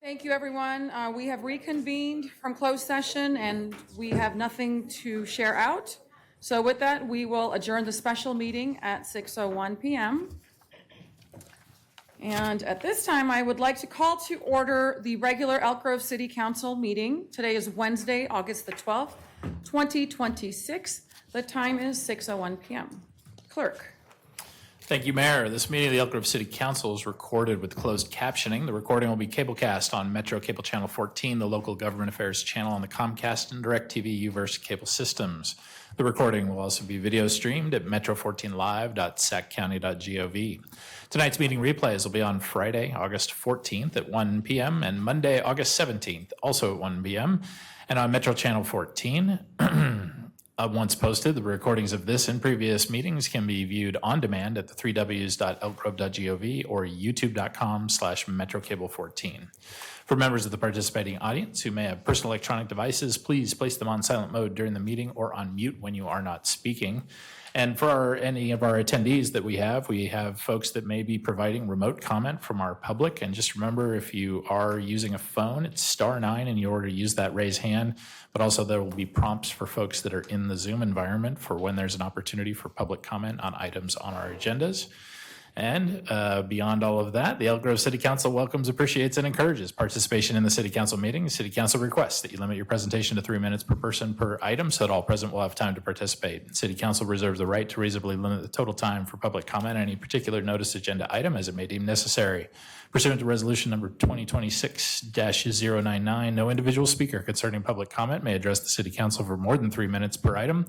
Thank you, everyone. We have reconvened from closed session and we have nothing to share out. So with that, we will adjourn the special meeting at 6:01 p.m. And at this time, I would like to call to order the regular Elk Grove City Council meeting. Today is Wednesday, August the 12th, 2026. The time is 6:01 p.m. Clerk. Thank you, Mayor. This meeting of the Elk Grove City Council is recorded with closed captioning. The recording will be cablecast on Metro Cable Channel 14, the local government affairs channel on the Comcast and DirecTV Uverse cable systems. The recording will also be video streamed at metro14live.saccounty.gov. Tonight's meeting replays will be on Friday, August 14th at 1 p.m. and Monday, August 17th, also at 1 p.m. and on Metro Channel 14. Once posted, the recordings of this and previous meetings can be viewed on demand at the 3ws.elkgrove.gov or youtube.com/metrocable14. For members of the participating audience who may have personal electronic devices, please place them on silent mode during the meeting or on mute when you are not speaking. And for any of our attendees that we have folks that may be providing remote comment from our public. And just remember, if you are using a phone, it's *9 in order to use that raise hand. But also there will be prompts for folks that are in the Zoom environment for when there's an opportunity for public comment on items on our agendas. And beyond all of that, the Elk Grove City Council welcomes, appreciates, and encourages participation in the City Council meeting. City Council requests that you limit your presentation to 3 minutes per person per item so that all present will have time to participate. City Council reserves the right to reasonably limit the total time for public comment on any particular notice agenda item as it may deem necessary. Pursuant to resolution number 2026-099, no individual speaker concerning public comment may address the City Council for more than 3 minutes per item.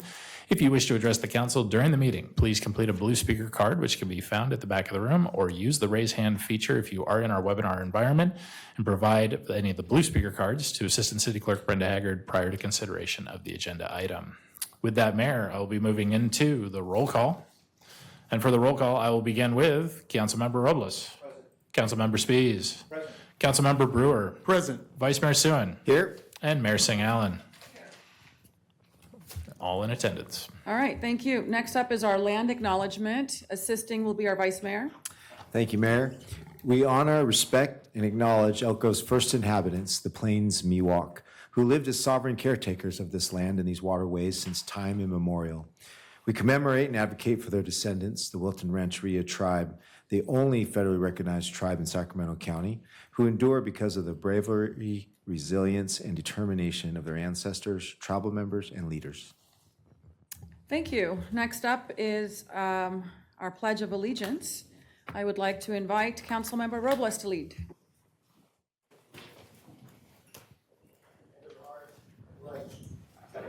If you wish to address the council during the meeting, please complete a blue speaker card, which can be found at the back of the room, or use the raise hand feature if you are in our webinar environment, and provide any of the blue speaker cards to Assistant City Clerk Brenda Haggard prior to consideration of the agenda item. With that, Mayor, I will be moving into the roll call. And for the roll call, I will begin with Councilmember Robles. Present. Councilmember Spies. Present. Councilmember Brewer. Present. Vice Mayor Suen. Here. And Mayor Singh Allen. All in attendance. All right, thank you. Next up is our land acknowledgement. Assisting will be our Vice Mayor. Thank you, Mayor. We honor, respect, and acknowledge Elk Grove's first inhabitants, the Plains Miwok, who lived as sovereign caretakers of this land and these waterways since time immemorial. We commemorate and advocate for their descendants, the Wilton Rancheria tribe, the only federally recognized tribe in Sacramento County, who endure because of the bravery, resilience, and determination of their ancestors, tribal members, and leaders. Thank you. Next up is our Pledge of Allegiance. I would like to invite Councilmember Robles to lead.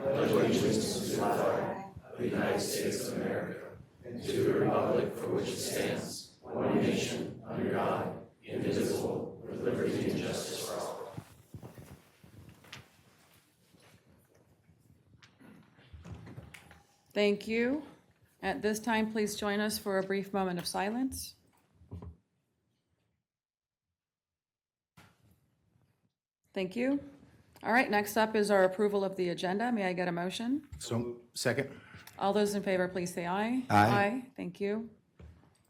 Allegiance to the flag of the United States of America and to the republic for which it stands, one nation, under God, indivisible, with liberty and justice for all. Thank you. At this time, please join us for a brief moment of silence. Thank you. All right, next up is our approval of the agenda. May I get a motion? So, second. All those in favor, please say aye. Aye. Thank you.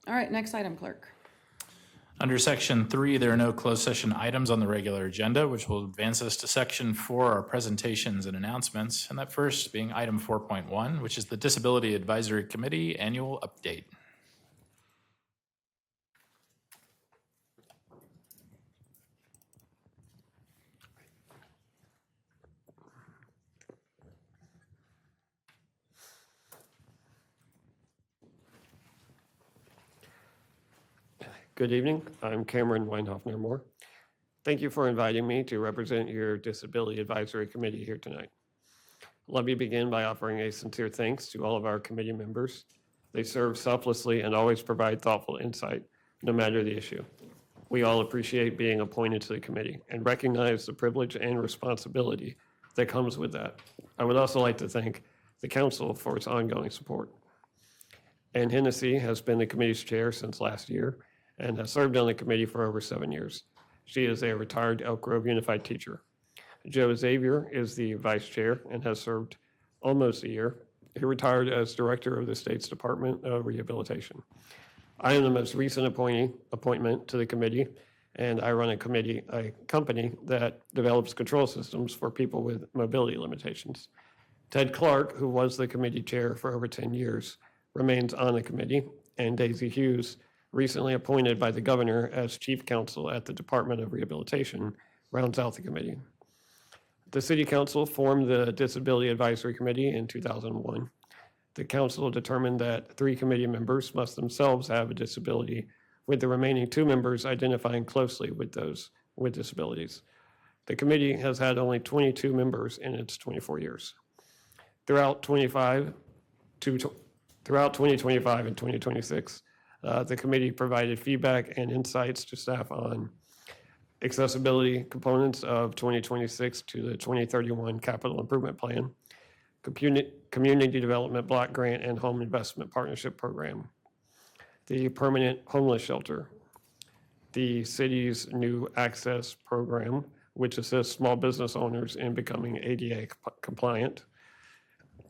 All right, next item, Clerk. Under Section 3, there are no closed session items on the regular agenda, which will advance us to Section 4, our presentations and announcements, and that first being item 4.1, which is the Disability Advisory Committee Annual Update. Good evening. I'm Cameron Weinhoffner-Moore. Thank you for inviting me to represent your Disability Advisory Committee here tonight. Let me begin by offering a sincere thanks to all of our committee members. They serve selflessly and always provide thoughtful insight, no matter the issue. We all appreciate being appointed to the committee and recognize the privilege and responsibility that comes with that. I would also like to thank the council for its ongoing support. Ann Hennessy has been the committee's chair since last year and has served on the committee for over 7 years. She is a retired Elk Grove Unified teacher. Joe Xavier is the vice chair and has served almost a year. He retired as director of the state's Department of Rehabilitation. I am the most recent appointment to the committee, and I run a company that develops control systems for people with mobility limitations. Ted Clark, who was the committee chair for over 10 years, remains on the committee, and Daisy Hughes, recently appointed by the governor as chief counsel at the Department of Rehabilitation, rounds out the committee. The City Council formed the Disability Advisory Committee in 2001. The council determined that 3 committee members must themselves have a disability, with the remaining 2 members identifying closely with those with disabilities. The committee has had only 22 members in its 24 years. Throughout 2025 and 2026, the committee provided feedback and insights to staff on accessibility components of 2026 to the 2031 Capital Improvement Plan, Community Development Block Grant and Home Investment Partnership Program, the Permanent Homeless Shelter, the city's new Access Program, which assists small business owners in becoming ADA compliant,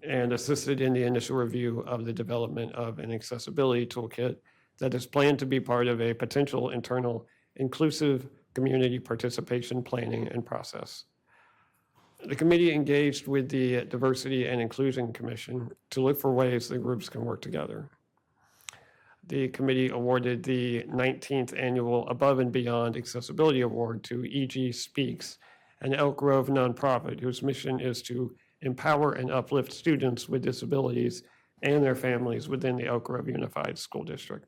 and assisted in the initial review of the development of an accessibility toolkit that is planned to be part of a potential internal inclusive community participation planning and process. The committee engaged with the Diversity and Inclusion Commission to look for ways the groups can work together. The committee awarded the 19th annual Above and Beyond Accessibility Award to EG Speaks, an Elk Grove nonprofit whose mission is to empower and uplift students with disabilities and their families within the Elk Grove Unified School District.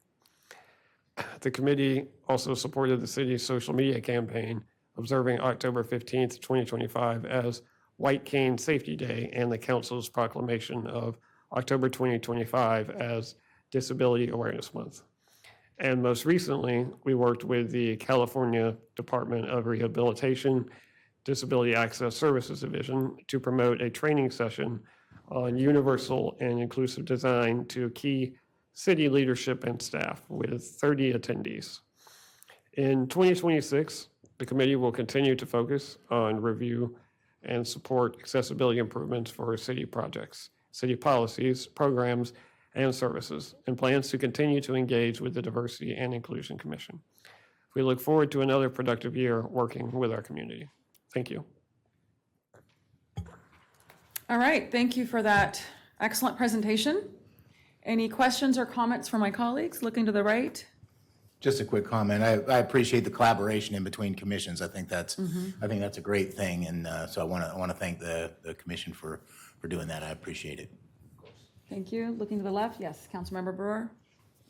The committee also supported the city's social media campaign, observing October 15th, 2025 as White Cane Safety Day and the council's proclamation of October 2025 as Disability Awareness Month. And most recently, we worked with the California Department of Rehabilitation Disability Access Services Division to promote a training session on universal and inclusive design to key city leadership and staff with 30 attendees. In 2026, the committee will continue to focus on review and support accessibility improvements for city projects, city policies, programs, and services, and plans to continue to engage with the Diversity and Inclusion Commission. We look forward to another productive year working with our community. Thank you. All right, thank you for that excellent presentation. Any questions or comments from my colleagues? Looking to the right. Just a quick comment. I appreciate the collaboration in between commissions. I think that's a great thing, and so I want to thank the commission for doing that. I appreciate it. Thank you. Looking to the left, yes, Councilmember Brewer.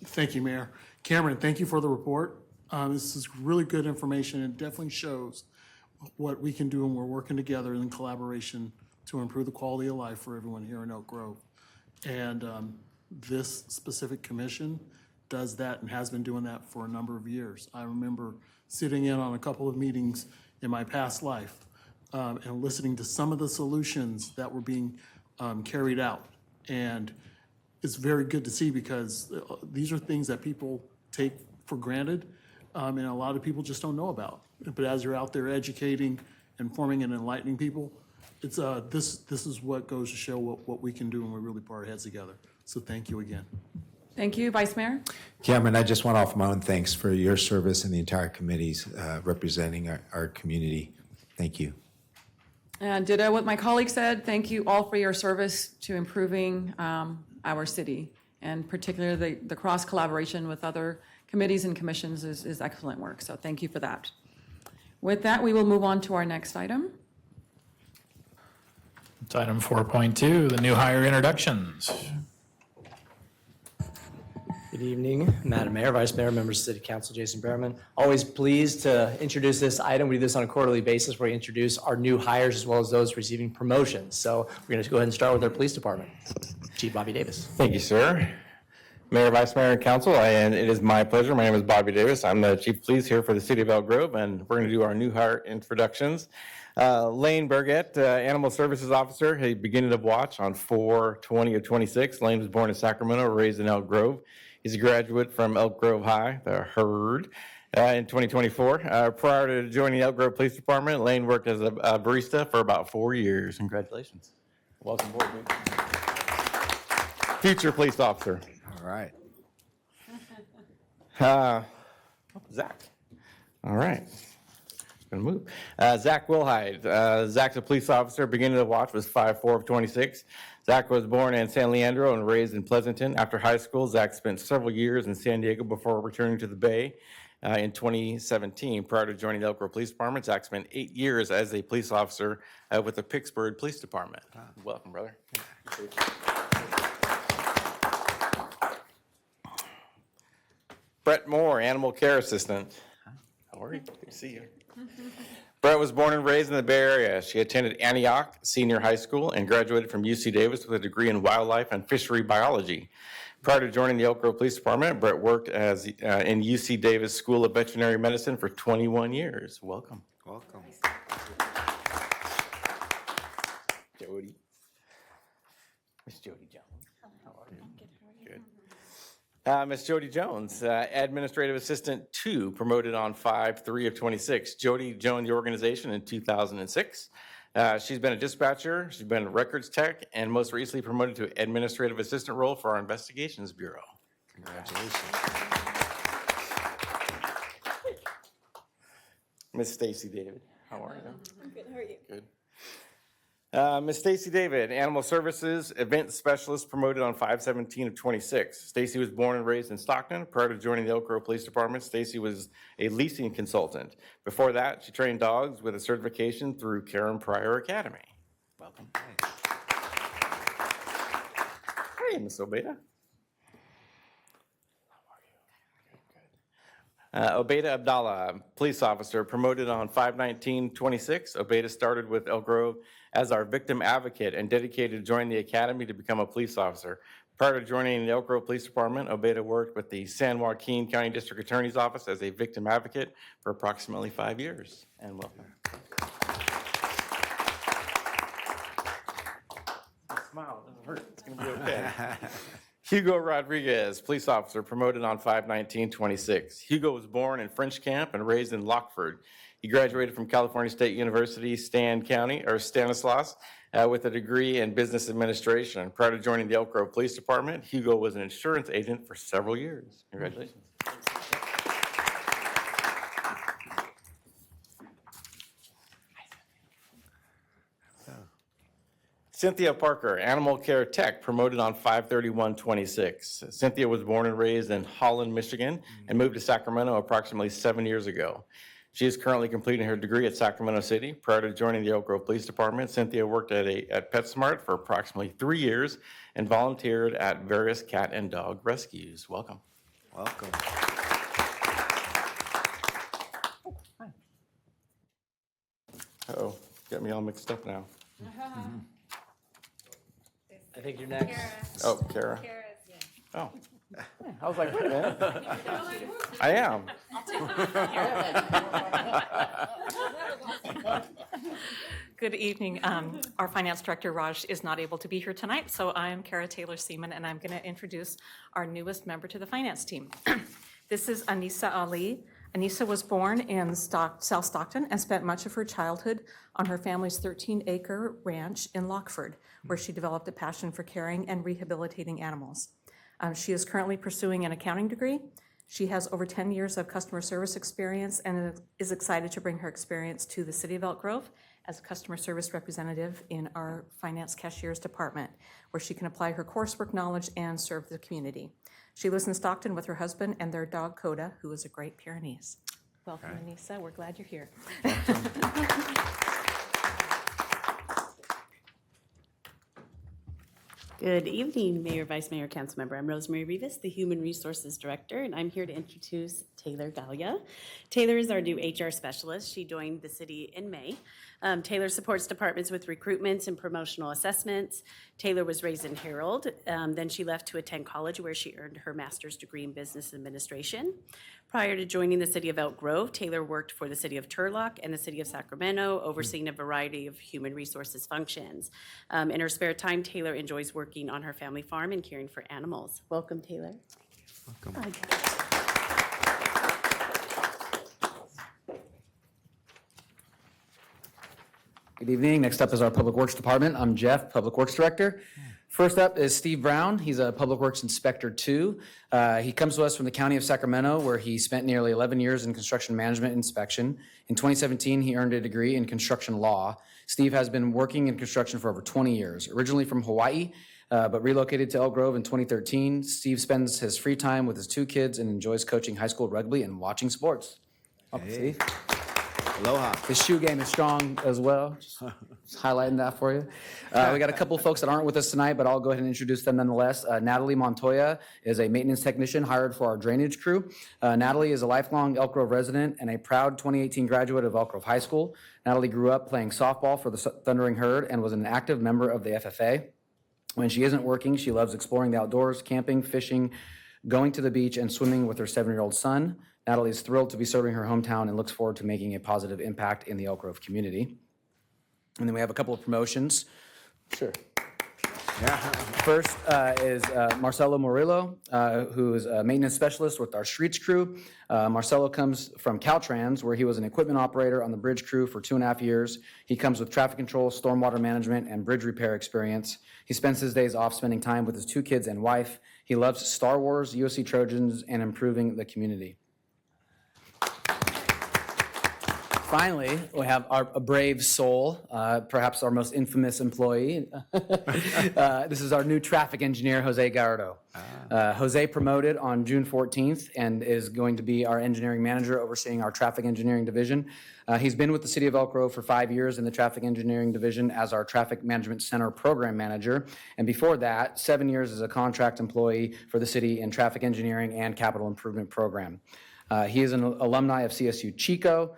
Thank you, Mayor. Cameron, thank you for the report. This is really good information and definitely shows what we can do, and we're working together in collaboration to improve the quality of life for everyone here in Elk Grove. And this specific commission does that and has been doing that for a number of years. I remember sitting in on a couple of meetings in my past life and listening to some of the solutions that were being carried out. And it's very good to see, because these are things that people take for granted, and a lot of people just don't know about. But as you're out there educating, informing, and enlightening people, it's this is what goes to show what we can do when we really put our heads together. So thank you again. Thank you, Vice Mayor. Cameron, I just want to offer my own thanks for your service and the entire committees representing our community. Thank you. And ditto what my colleague said. Thank you all for your service to improving our city, and particularly the cross collaboration with other committees and commissions is excellent work. So thank you for that. With that, we will move on to our next item. It's item 4.2, the new hire introductions. Good evening, Madam Mayor, Vice Mayor, members of City Council, Jason Behrman. Always pleased to introduce this item. We do this on a quarterly basis where we introduce our new hires as well as those receiving promotions. So we're going to go ahead and start with our police department. Chief Bobby Davis. Thank you, sir. Mayor, Vice Mayor, and Council, and it is my pleasure. My name is Bobby Davis. I'm the Chief of Police here for the City of Elk Grove, and we're going to do our new hire introductions. Lane Burgett, Animal Services Officer, a beginning of watch on 4/20/26. Lane was born in Sacramento, raised in Elk Grove. He's a graduate from Elk Grove High, the Herd, in 2024. Prior to joining the Elk Grove Police Department, Lane worked as a barista for about 4 years. Congratulations. Welcome aboard, dude. Future police officer. All right. Zach. All right. Gonna move. Zach Wilhide. Zach's a police officer. Beginning of the watch was 5/4 of 26. Zach was born in San Leandro and raised in Pleasanton. After high school, Zach spent several years in San Diego before returning to the Bay in 2017. Prior to joining the Elk Grove Police Department, Zach spent 8 years as a police officer with the Pittsburgh Police Department. Welcome, brother. Brett Moore, animal care assistant. How are you? Good to see you. Brett was born and raised in the Bay Area. She attended Antioch Senior High School and graduated from UC Davis with a degree in wildlife and fishery biology. Prior to joining the Elk Grove Police Department, Brett worked as in UC Davis School of Veterinary Medicine for 21 years. Welcome. Welcome. Jody. Miss Jody Jones. How are you? Good. Miss Jody Jones, Administrative Assistant 2, promoted on 5/3 of 26. Jody joined the organization in 2006. She's been a dispatcher, she's been a records tech, and most recently promoted to Administrative Assistant role for our Investigations Bureau. Congratulations. Miss Stacy David, how are you? I'm good, how are you? Good. Ms. Stacy David, Animal Services Event Specialist, promoted on 5/17 of 26. Stacy was born and raised in Stockton. Prior to joining the Elk Grove Police Department, Stacy was a leasing consultant. Before that, she trained dogs with a certification through Karen Pryor Academy. Welcome. Hey, Ms. Obeda. Obeda Abdallah, police officer, promoted on 5/19/26. Obeda started with Elk Grove as our victim advocate and dedicated to join the academy to become a police officer. Prior to joining the Elk Grove Police Department, Obeda worked with the San Joaquin County District Attorney's Office as a victim advocate for approximately 5 years. And welcome. Smile, it doesn't hurt. It's going to be okay. Hugo Rodriguez, police officer, promoted on 5/19/26. Hugo was born in French Camp and raised in Lockford. He graduated from California State University, Stanislaus, with a degree in business administration. Prior to joining the Elk Grove Police Department, Hugo was an insurance agent for several years. Congratulations. Cynthia Parker, Animal Care Tech, promoted on 5/31/26. Cynthia was born and raised in Holland, Michigan, and moved to Sacramento approximately 7 years ago. She is currently completing her degree at Sacramento City. Prior to joining the Elk Grove Police Department, Cynthia worked at PetSmart for approximately 3 years and volunteered at various cat and dog rescues. Welcome. Welcome. Uh-oh, got me all mixed up now. I think you're next. Oh, Kara. Oh. I was like, wait a minute. I am. Good evening. Our finance director, Raj, is not able to be here tonight, so I'm Kara Taylor Seaman, and I'm going to introduce our newest member to the finance team. This is Anissa Ali. Anissa was born in South Stockton and spent much of her childhood on her family's 13-acre ranch in Lockford, where she developed a passion for caring and rehabilitating animals. She is currently pursuing an accounting degree. She has over 10 years of customer service experience and is excited to bring her experience to the City of Elk Grove as a customer service representative in our finance cashier's department, where she can apply her coursework knowledge and serve the community. She lives in Stockton with her husband and their dog, Coda, who is a Great Pyrenees. Welcome, Anissa. We're glad you're here. Good evening, Mayor, Vice Mayor, Council Member. I'm Rosemary Rivas, the Human Resources Director, and I'm here to introduce Taylor Gallia. Taylor is our new HR specialist. She joined the city in May. Taylor supports departments with recruitments and promotional assessments. Taylor was raised in Herald. Then she left to attend college where she earned her master's degree in business administration. Prior to joining the city of Elk Grove, Taylor worked for the city of Turlock and the city of Sacramento, overseeing a variety of human resources functions. In her spare time, Taylor enjoys working on her family farm and caring for animals. Welcome, Taylor. Welcome. Good evening. Next up is our Public Works Department. I'm Jeff, Public Works Director. First up is Steve Brown. He's a Public Works Inspector 2. He comes to us from the County of Sacramento, where he spent nearly 11 years in construction management inspection. In 2017, he earned a degree in construction law. Steve has been working in construction for over 20 years. Originally from Hawaii, but relocated to Elk Grove in 2013. Steve spends his free time with his 2 kids and enjoys coaching high school rugby and watching sports. Welcome, Steve. Aloha. His shoe game is strong as well. Just highlighting that for you. We got a couple of folks that aren't with us tonight, but I'll go ahead and introduce them nonetheless. Natalie Montoya is a maintenance technician hired for our drainage crew. Natalie is a lifelong Elk Grove resident and a proud 2018 graduate of Elk Grove High School. Natalie grew up playing softball for the Thundering Herd and was an active member of the FFA. When she isn't working, she loves exploring the outdoors, camping, fishing, going to the beach, and swimming with her 7-year-old son. Natalie is thrilled to be serving her hometown and looks forward to making a positive impact in the Elk Grove community. And then we have a couple of promotions. Sure. First is Marcelo Murillo, who is a maintenance specialist with our streets crew. Marcelo comes from Caltrans, where he was an equipment operator on the bridge crew for 2.5 years. He comes with traffic control, stormwater management, and bridge repair experience. He spends his days off spending time with his 2 kids and wife. He loves Star Wars, USC Trojans, and improving the community. Finally, we have a brave soul, perhaps our most infamous employee. This is our new traffic engineer, Jose Garrido. Jose promoted on June 14th and is going to be our engineering manager overseeing our traffic engineering division. He's been with the City of Elk Grove for 5 years in the traffic engineering division as our traffic management center program manager. And before that, 7 years as a contract employee for the city in traffic engineering and capital improvement program. He is an alumni of CSU Chico,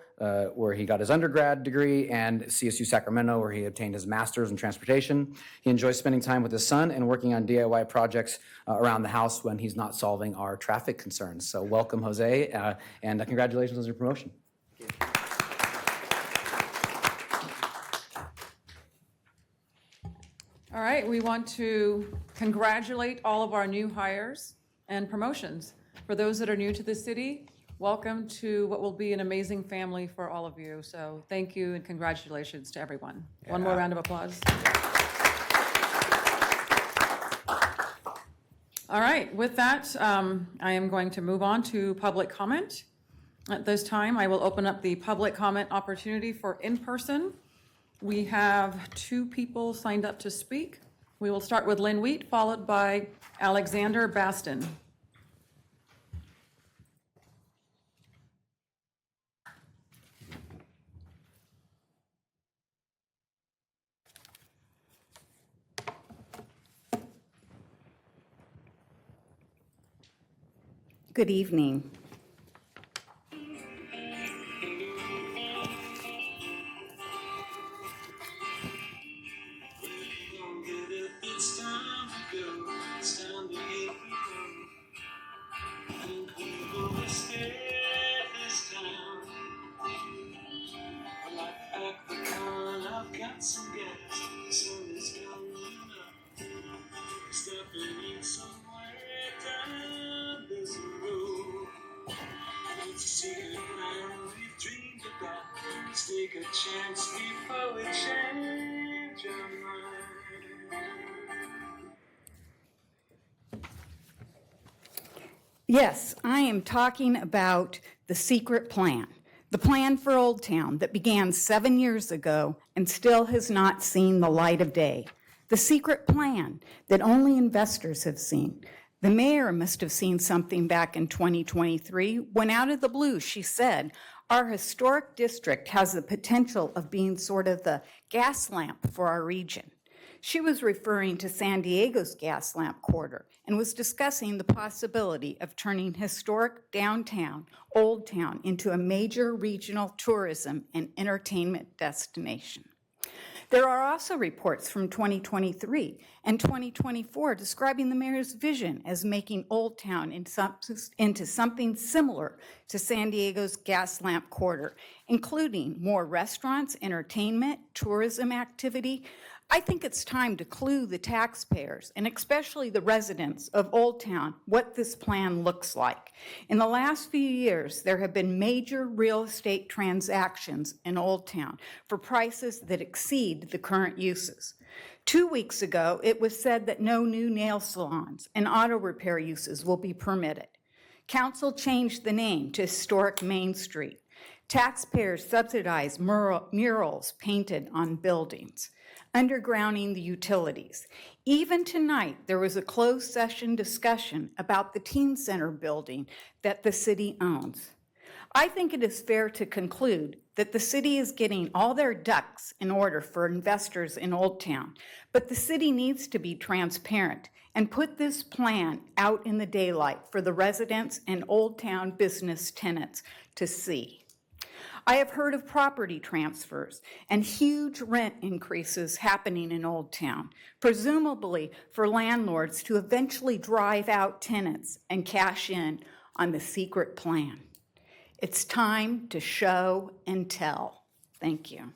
where he got his undergrad degree, and CSU Sacramento, where he obtained his master's in transportation. He enjoys spending time with his son and working on DIY projects around the house when he's not solving our traffic concerns. So welcome, Jose, and congratulations on your promotion. All right, we want to congratulate all of our new hires and promotions. For those that are new to the city, welcome to what will be an amazing family for all of you. So thank you and congratulations to everyone. Yeah. One more round of applause. All right, with that, I am going to move on to public comment. At this time, I will open up the public comment opportunity for in-person. We have 2 people signed up to speak. We will start with Lynn Wheat, followed by Alexander Baston. Good evening. Take a chance before we change our mind. Yes, I am talking about the secret plan. The plan for Old Town that began 7 years ago and still has not seen the light of day. The secret plan that only investors have seen. The mayor must have seen something back in 2023 when out of the blue she said, our historic district has the potential of being sort of the gas lamp for our region. She was referring to San Diego's gas lamp quarter and was discussing the possibility of turning historic downtown, Old Town, into a major regional tourism and entertainment destination. There are also reports from 2023 and 2024 describing the mayor's vision as making Old Town into something similar to San Diego's gas lamp quarter, including more restaurants, entertainment, tourism activity. I think it's time to clue the taxpayers, and especially the residents of Old Town, what this plan looks like. In the last few years, there have been major real estate transactions in Old Town for prices that exceed the current uses. 2 weeks ago, it was said that no new nail salons and auto repair uses will be permitted. Council changed the name to Historic Main Street. Taxpayers subsidize murals painted on buildings, undergrounding the utilities. Even tonight, there was a closed session discussion about the teen center building that the city owns. I think it is fair to conclude that the city is getting all their ducks in order for investors in Old Town, but the city needs to be transparent and put this plan out in the daylight for the residents and Old Town business tenants to see. I have heard of property transfers and huge rent increases happening in Old Town, presumably for landlords to eventually drive out tenants and cash in on the secret plan. It's time to show and tell. Thank you.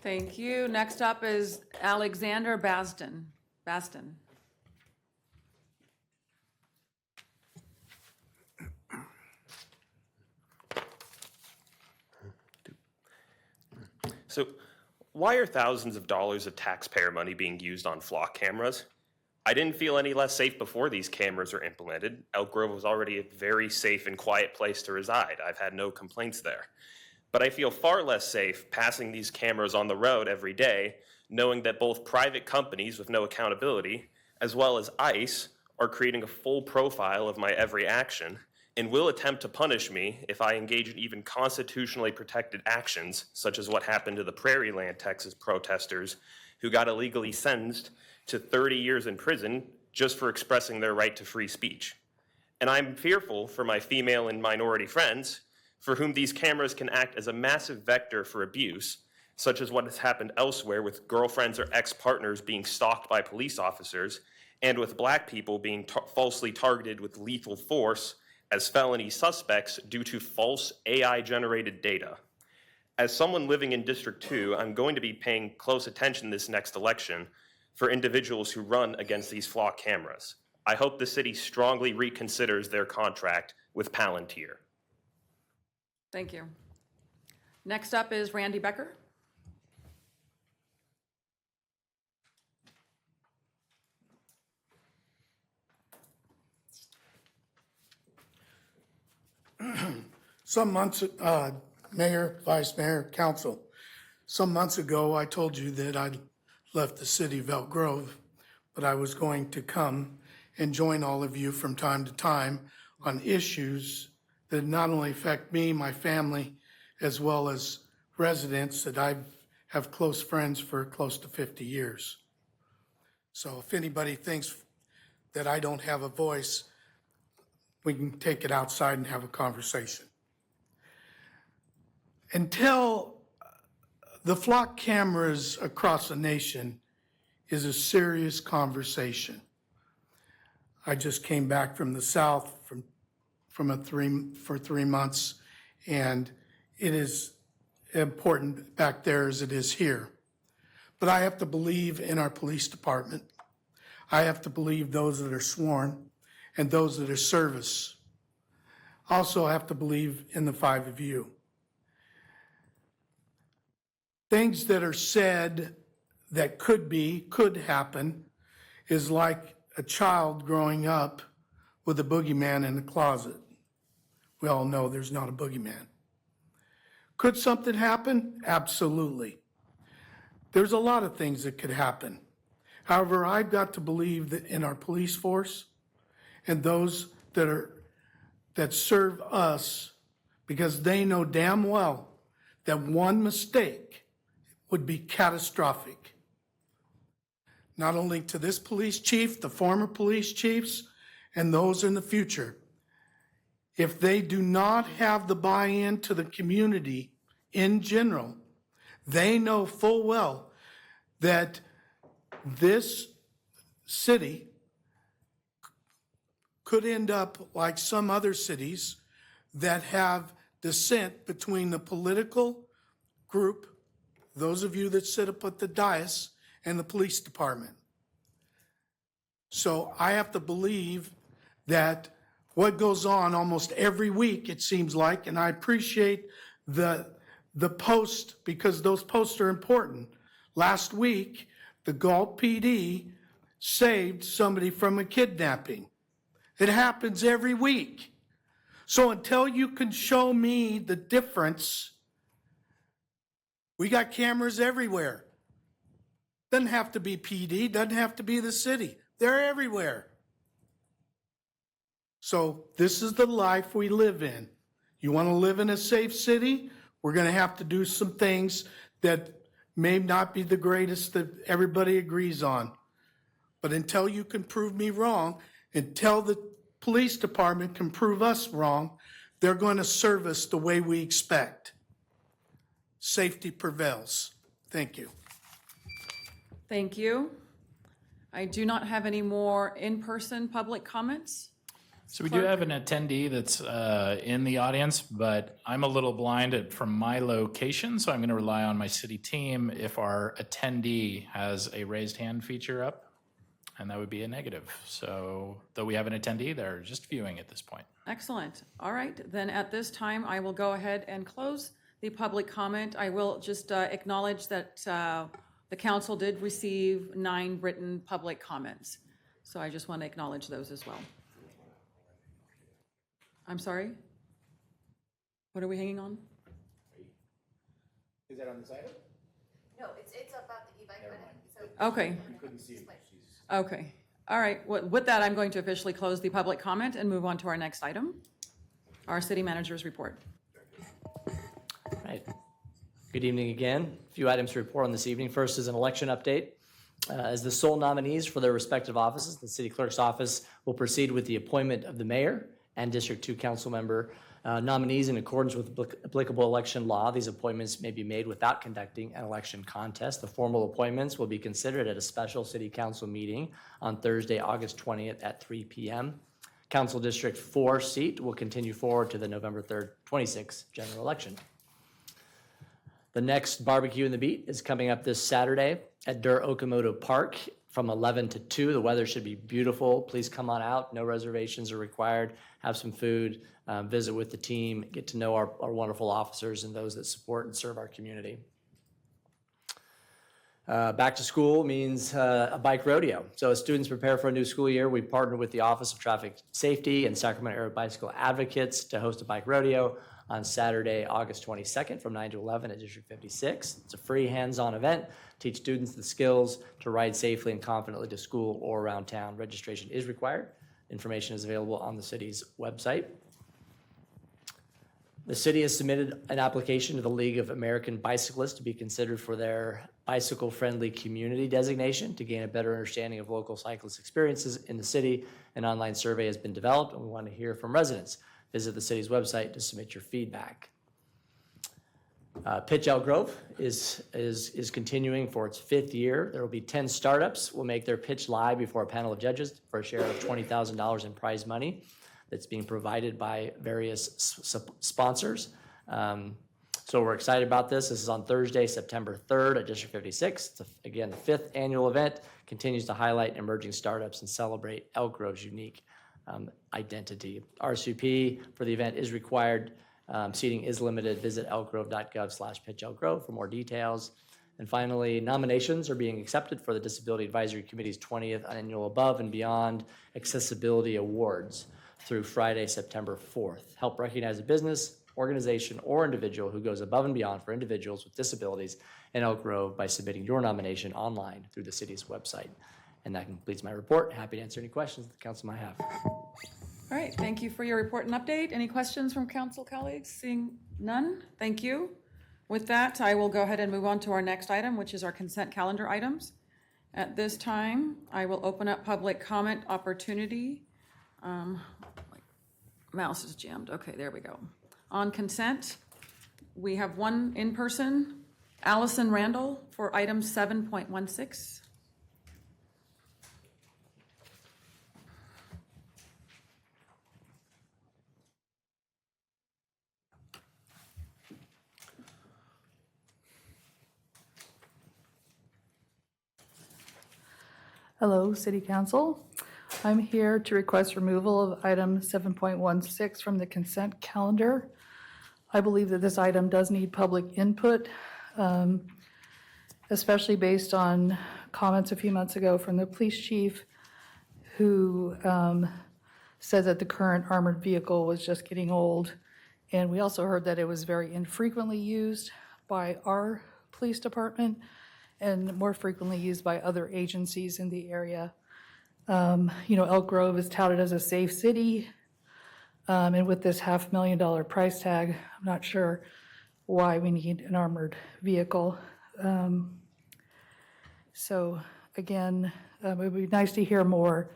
Thank you. Next up is Alexander Baston. So why are thousands of dollars of taxpayer money being used on flock cameras? I didn't feel any less safe before these cameras were implemented. Elk Grove was already a very safe and quiet place to reside. I've had no complaints there. But I feel far less safe passing these cameras on the road every day, knowing that both private companies with no accountability, as well as ICE, are creating a full profile of my every action and will attempt to punish me if I engage in even constitutionally protected actions, such as what happened to the Prairieland, Texas protesters who got illegally sentenced to 30 years in prison just for expressing their right to free speech. And I'm fearful for my female and minority friends for whom these cameras can act as a massive vector for abuse, such as what has happened elsewhere with girlfriends or ex-partners being stalked by police officers, and with Black people being falsely targeted with lethal force as felony suspects due to false AI-generated data. As someone living in District 2, I'm going to be paying close attention this next election for individuals who run against these flock cameras. I hope the city strongly reconsiders their contract with Palantir. Thank you. Next up is Randy Becker. Some months, Mayor, Vice Mayor, Council, some months ago, I told you that I'd left the city of Elk Grove, but I was going to come and join all of you from time to time on issues that not only affect me, my family, as well as residents that I have close friends for close to 50 years. So if anybody thinks that I don't have a voice, we can take it outside and have a conversation. Until the flock cameras across the nation is a serious conversation. I just came back from the South for 3 months, and it is important back there as it is here. But I have to believe in our police department. I have to believe those that are sworn and those that are service. Also, I have to believe in the 5 of you. Things that are said that could happen is like a child growing up with a boogeyman in the closet. We all know there's not a boogeyman. Could something happen? Absolutely. There's a lot of things that could happen. However, I've got to believe that in our police force and those that serve us, because they know damn well that one mistake would be catastrophic. Not only to this police chief, the former police chiefs, and those in the future. If they do not have the buy-in to the community in general, they know full well that this city could end up like some other cities that have dissent between the political group, those of you that sit up at the dais, and the police department. So I have to believe that what goes on almost every week, it seems like, and I appreciate the post because those posts are important. Last week, the Galt PD saved somebody from a kidnapping. It happens every week. So until you can show me the difference, we got cameras everywhere. Doesn't have to be PD, doesn't have to be the city. They're everywhere. So this is the life we live in. You want to live in a safe city? We're going to have to do some things that may not be the greatest that everybody agrees on. But until you can prove me wrong, until the police department can prove us wrong, they're going to serve us the way we expect. Safety prevails. Thank you. Thank you. I do not have any more in-person public comments. So we do have an attendee that's in the audience, but I'm a little blinded from my location, so I'm going to rely on my city team if our attendee has a raised hand feature up, and that would be a negative. So though we have an attendee, they're just viewing at this point. Excellent. All right, then at this time, I will go ahead and close the public comment. I will just acknowledge that the council did receive 9 written public comments. So I just want to acknowledge those as well. I'm sorry? What are we hanging on? Is that on this item? No, it's about the e-bike credit. Okay. Couldn't see it. Okay. All right. With that, I'm going to officially close the public comment and move on to our next item, our city manager's report. Right. Good evening again. A few items to report on this evening. First is an election update. As the sole nominees for their respective offices, the city clerk's office will proceed with the appointment of the mayor and District 2 council member nominees in accordance with applicable election law. These appointments may be made without conducting an election contest. The formal appointments will be considered at a special city council meeting on Thursday, August 20th at 3 p.m. Council District 4 seat will continue forward to the November 3rd, 26th general election. The next Barbecue in the Beat is coming up this Saturday at Dur Okamoto Park from 11 to 2. The weather should be beautiful. Please come on out. No reservations are required. Have some food, visit with the team, get to know our wonderful officers and those that support and serve our community. Back to school means a bike rodeo. So as students prepare for a new school year, we partnered with the Office of Traffic Safety and Sacramento Area Bicycle Advocates to host a bike rodeo on Saturday, August 22nd from 9 to 11 at District 56. It's a free hands-on event. Teach students the skills to ride safely and confidently to school or around town. Registration is required. Information is available on the city's website. The city has submitted an application to the League of American Bicyclists to be considered for their bicycle-friendly community designation to gain a better understanding of local cyclist experiences in the city. An online survey has been developed, and we want to hear from residents. Visit the city's website to submit your feedback. Pitch Elk Grove is continuing for its 5th year. There will be 10 startups will make their pitch live before a panel of judges for a share of $20,000 in prize money that's being provided by various sponsors. So we're excited about this. This is on Thursday, September 3rd at District 56. It's, again, the 5th annual event, continues to highlight emerging startups and celebrate Elk Grove's unique identity. RSVP for the event is required. Seating is limited. Visit elkgrove.gov/pitchelkgrove for more details. And finally, nominations are being accepted for the Disability Advisory Committee's 20th Annual Above and Beyond Accessibility Awards through Friday, September 4th. Help recognize a business, organization, or individual who goes above and beyond for individuals with disabilities in Elk Grove by submitting your nomination online through the city's website. And that completes my report. Happy to answer any questions that the council might have. All right, thank you for your report and update. Any questions from council colleagues? Seeing none, thank you. With that, I will go ahead and move on to our next item, which is our consent calendar items. At this time, I will open up public comment opportunity. Mouse is jammed. Okay, there we go. On consent, we have one in person, Allison Randall, for item 7.16. Hello, City Council. I'm here to request removal of item 7.16 from the consent calendar. I believe that this item does need public input. especially based on comments a few months ago from the police chief who said that the current armored vehicle was just getting old. And we also heard that it was very infrequently used by our police department and more frequently used by other agencies in the area. Elk Grove is touted as a safe city. And with this $500,000 price tag, I'm not sure why we need an armored vehicle. So again, it would be nice to hear more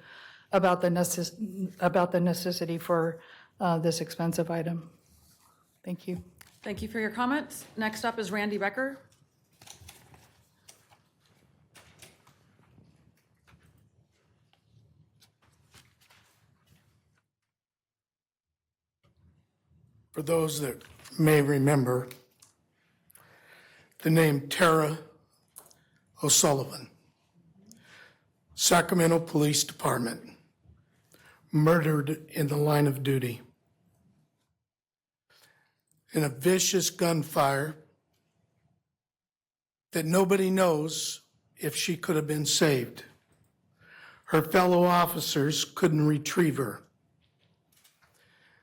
about the necessity for this expensive item. Thank you. Thank you for your comments. Next up is Randy Becker. For those that may remember, the name Tara O'Sullivan, Sacramento Police Department, murdered in the line of duty. In a vicious gunfire that nobody knows if she could have been saved. Her fellow officers couldn't retrieve her.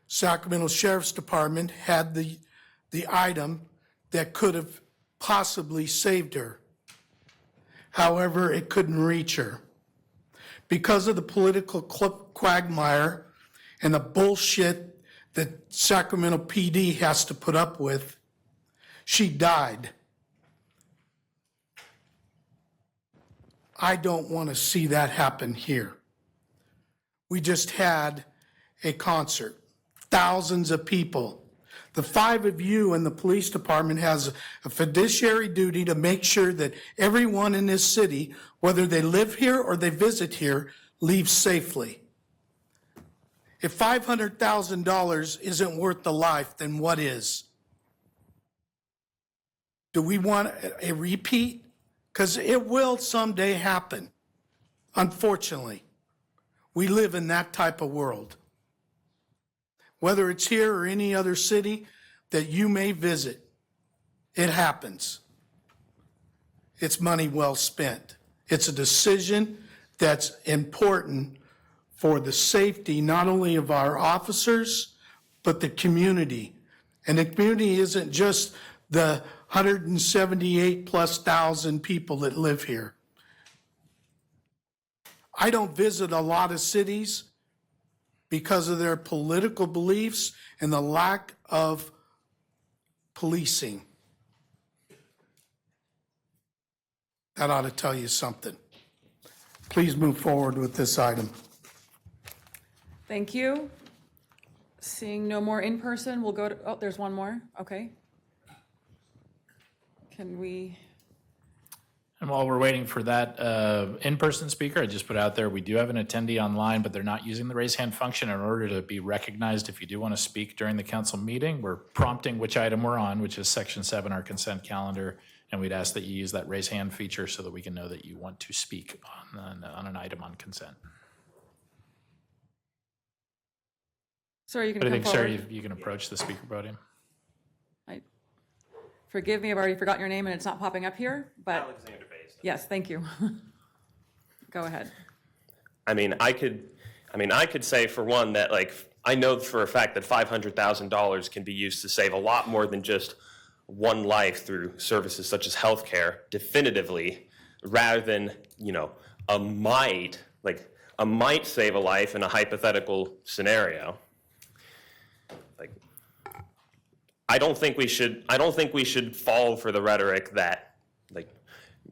Sacramento Sheriff's Department had the item that could have possibly saved her. However, it couldn't reach her. Because of the political quagmire and the bullshit that Sacramento PD has to put up with, she died. I don't want to see that happen here. We just had a concert, thousands of people. The 5 of you in the police department has a fiduciary duty to make sure that everyone in this city, whether they live here or they visit here, leaves safely. If $500,000 isn't worth the life, then what is? Do we want a repeat? Because it will someday happen. Unfortunately, we live in that type of world. Whether it's here or any other city that you may visit, it happens. It's money well spent. It's a decision that's important for the safety not only of our officers, but the community. And the community isn't just the 178,000+ people that live here. I don't visit a lot of cities because of their political beliefs and the lack of policing. That ought to tell you something. Please move forward with this item. Thank you. Seeing no more in person, we'll go to, oh, there's one more. Okay. Can we? And while we're waiting for that in-person speaker, I just put out there, we do have an attendee online, but they're not using the raise hand function in order to be recognized. If you do want to speak during the council meeting, we're prompting which item we're on, which is section 7, our consent calendar. And we'd ask that you use that raise hand feature so that we can know that you want to speak on an item on consent. Sir, you can But I come think, sir, forward. you can approach the speaker podium. Forgive me, I've already forgotten your name and it's not popping up here, but. Alexander Basin. Yes, thank you. Go ahead. I could say for one that I know for a fact that $500,000 can be used to save a lot more than just one life through services such as healthcare, definitively, rather than, a might save a life in a hypothetical scenario. I don't think we should fall for the rhetoric that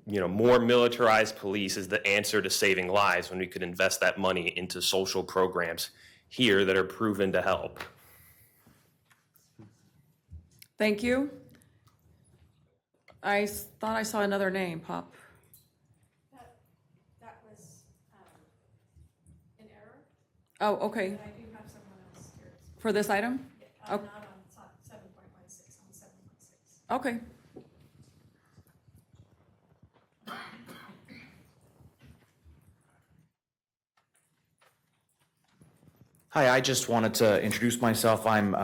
more militarized police is the answer to saving lives when we could invest that money into social programs here that are proven to help. Thank you. I thought I saw another name pop. That was an error. Oh, okay. But I do have someone else here. For this item? Oh, Not on 7.16, on 7.6. okay. Hi, I just wanted to introduce myself. I'm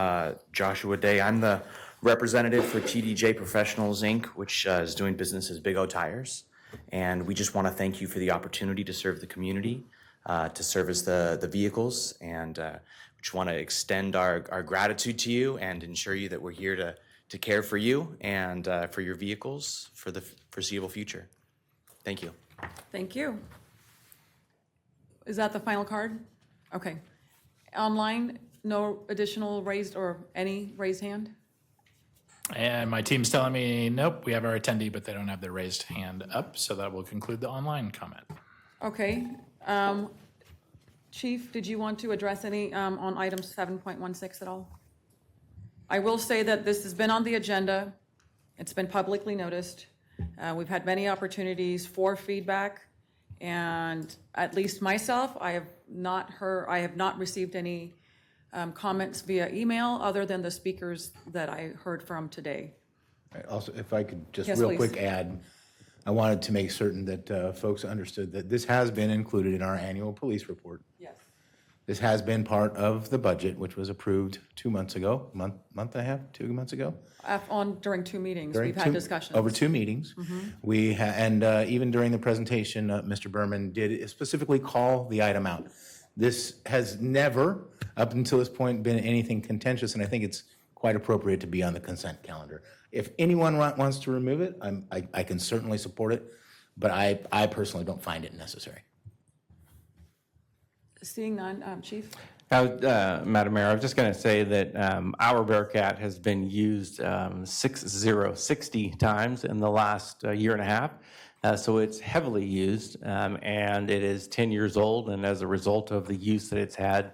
Joshua Day. I'm the representative for TDJ Professionals, Inc., which is doing business as Big O Tires. And we just want to thank you for the opportunity to serve the community, to service the vehicles, and we just want to extend our gratitude to you and ensure you that we're here to care for you and for your vehicles for the foreseeable future. Thank you. Thank you. Is that the final card? Okay. Online, no additional raised or any raised hand? And my team's telling me, nope, we have our attendee, but they don't have their raised hand up, so that will conclude the online comment. Okay. Chief, did you want to address any on item 7.16 at all? I will say that this has been on the agenda. It's been publicly noticed. We've had many opportunities for feedback, and at least myself, I have not received any comments via email other than the speakers that I heard from today. Also, if I could just Yes, real please. quick add, I wanted to make certain that folks understood that this has been included in our annual police report. Yes. This has been part of the budget, which was approved 2 months ago, month and a half, 2 months ago. During two meetings, During we've had two- discussions. Over 2 meetings. And even during the presentation, Mr. Berman did specifically call the item out. This has never, up until this point, been anything contentious, and I think it's quite appropriate to be on the consent calendar. If anyone wants to remove it, I can certainly support it, but I personally don't find it necessary. Seeing none, Chief? Madam Mayor, I was just going to say that our Bearcat has been used 60 times in the last year and a half. So it's heavily used, and it is 10 years old. And as a result of the use that it's had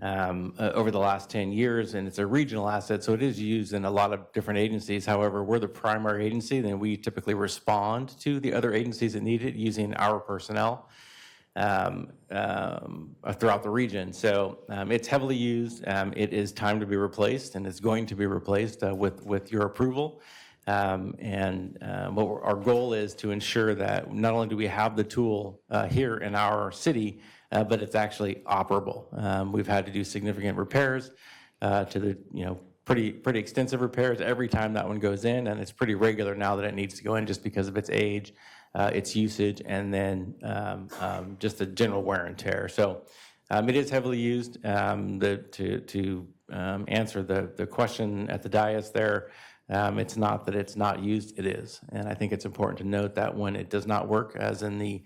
over the last 10 years, and it's a regional asset, so it is used in a lot of different agencies. However, we're the primary agency, then we typically respond to the other agencies that need it using our personnel throughout the region. So it's heavily used. It is time to be replaced, and it's going to be replaced with your approval. Our goal is to ensure that not only do we have the tool here in our city, but it's actually operable. We've had to do significant repairs to the, pretty extensive repairs every time that one goes in, and it's pretty regular now that it needs to go in just because of its age, its usage, and then just the general wear and tear. So it is heavily used. To answer the question at the dais there, it's not that it's not used, it is. And I think it's important to note that when it does not work, as in the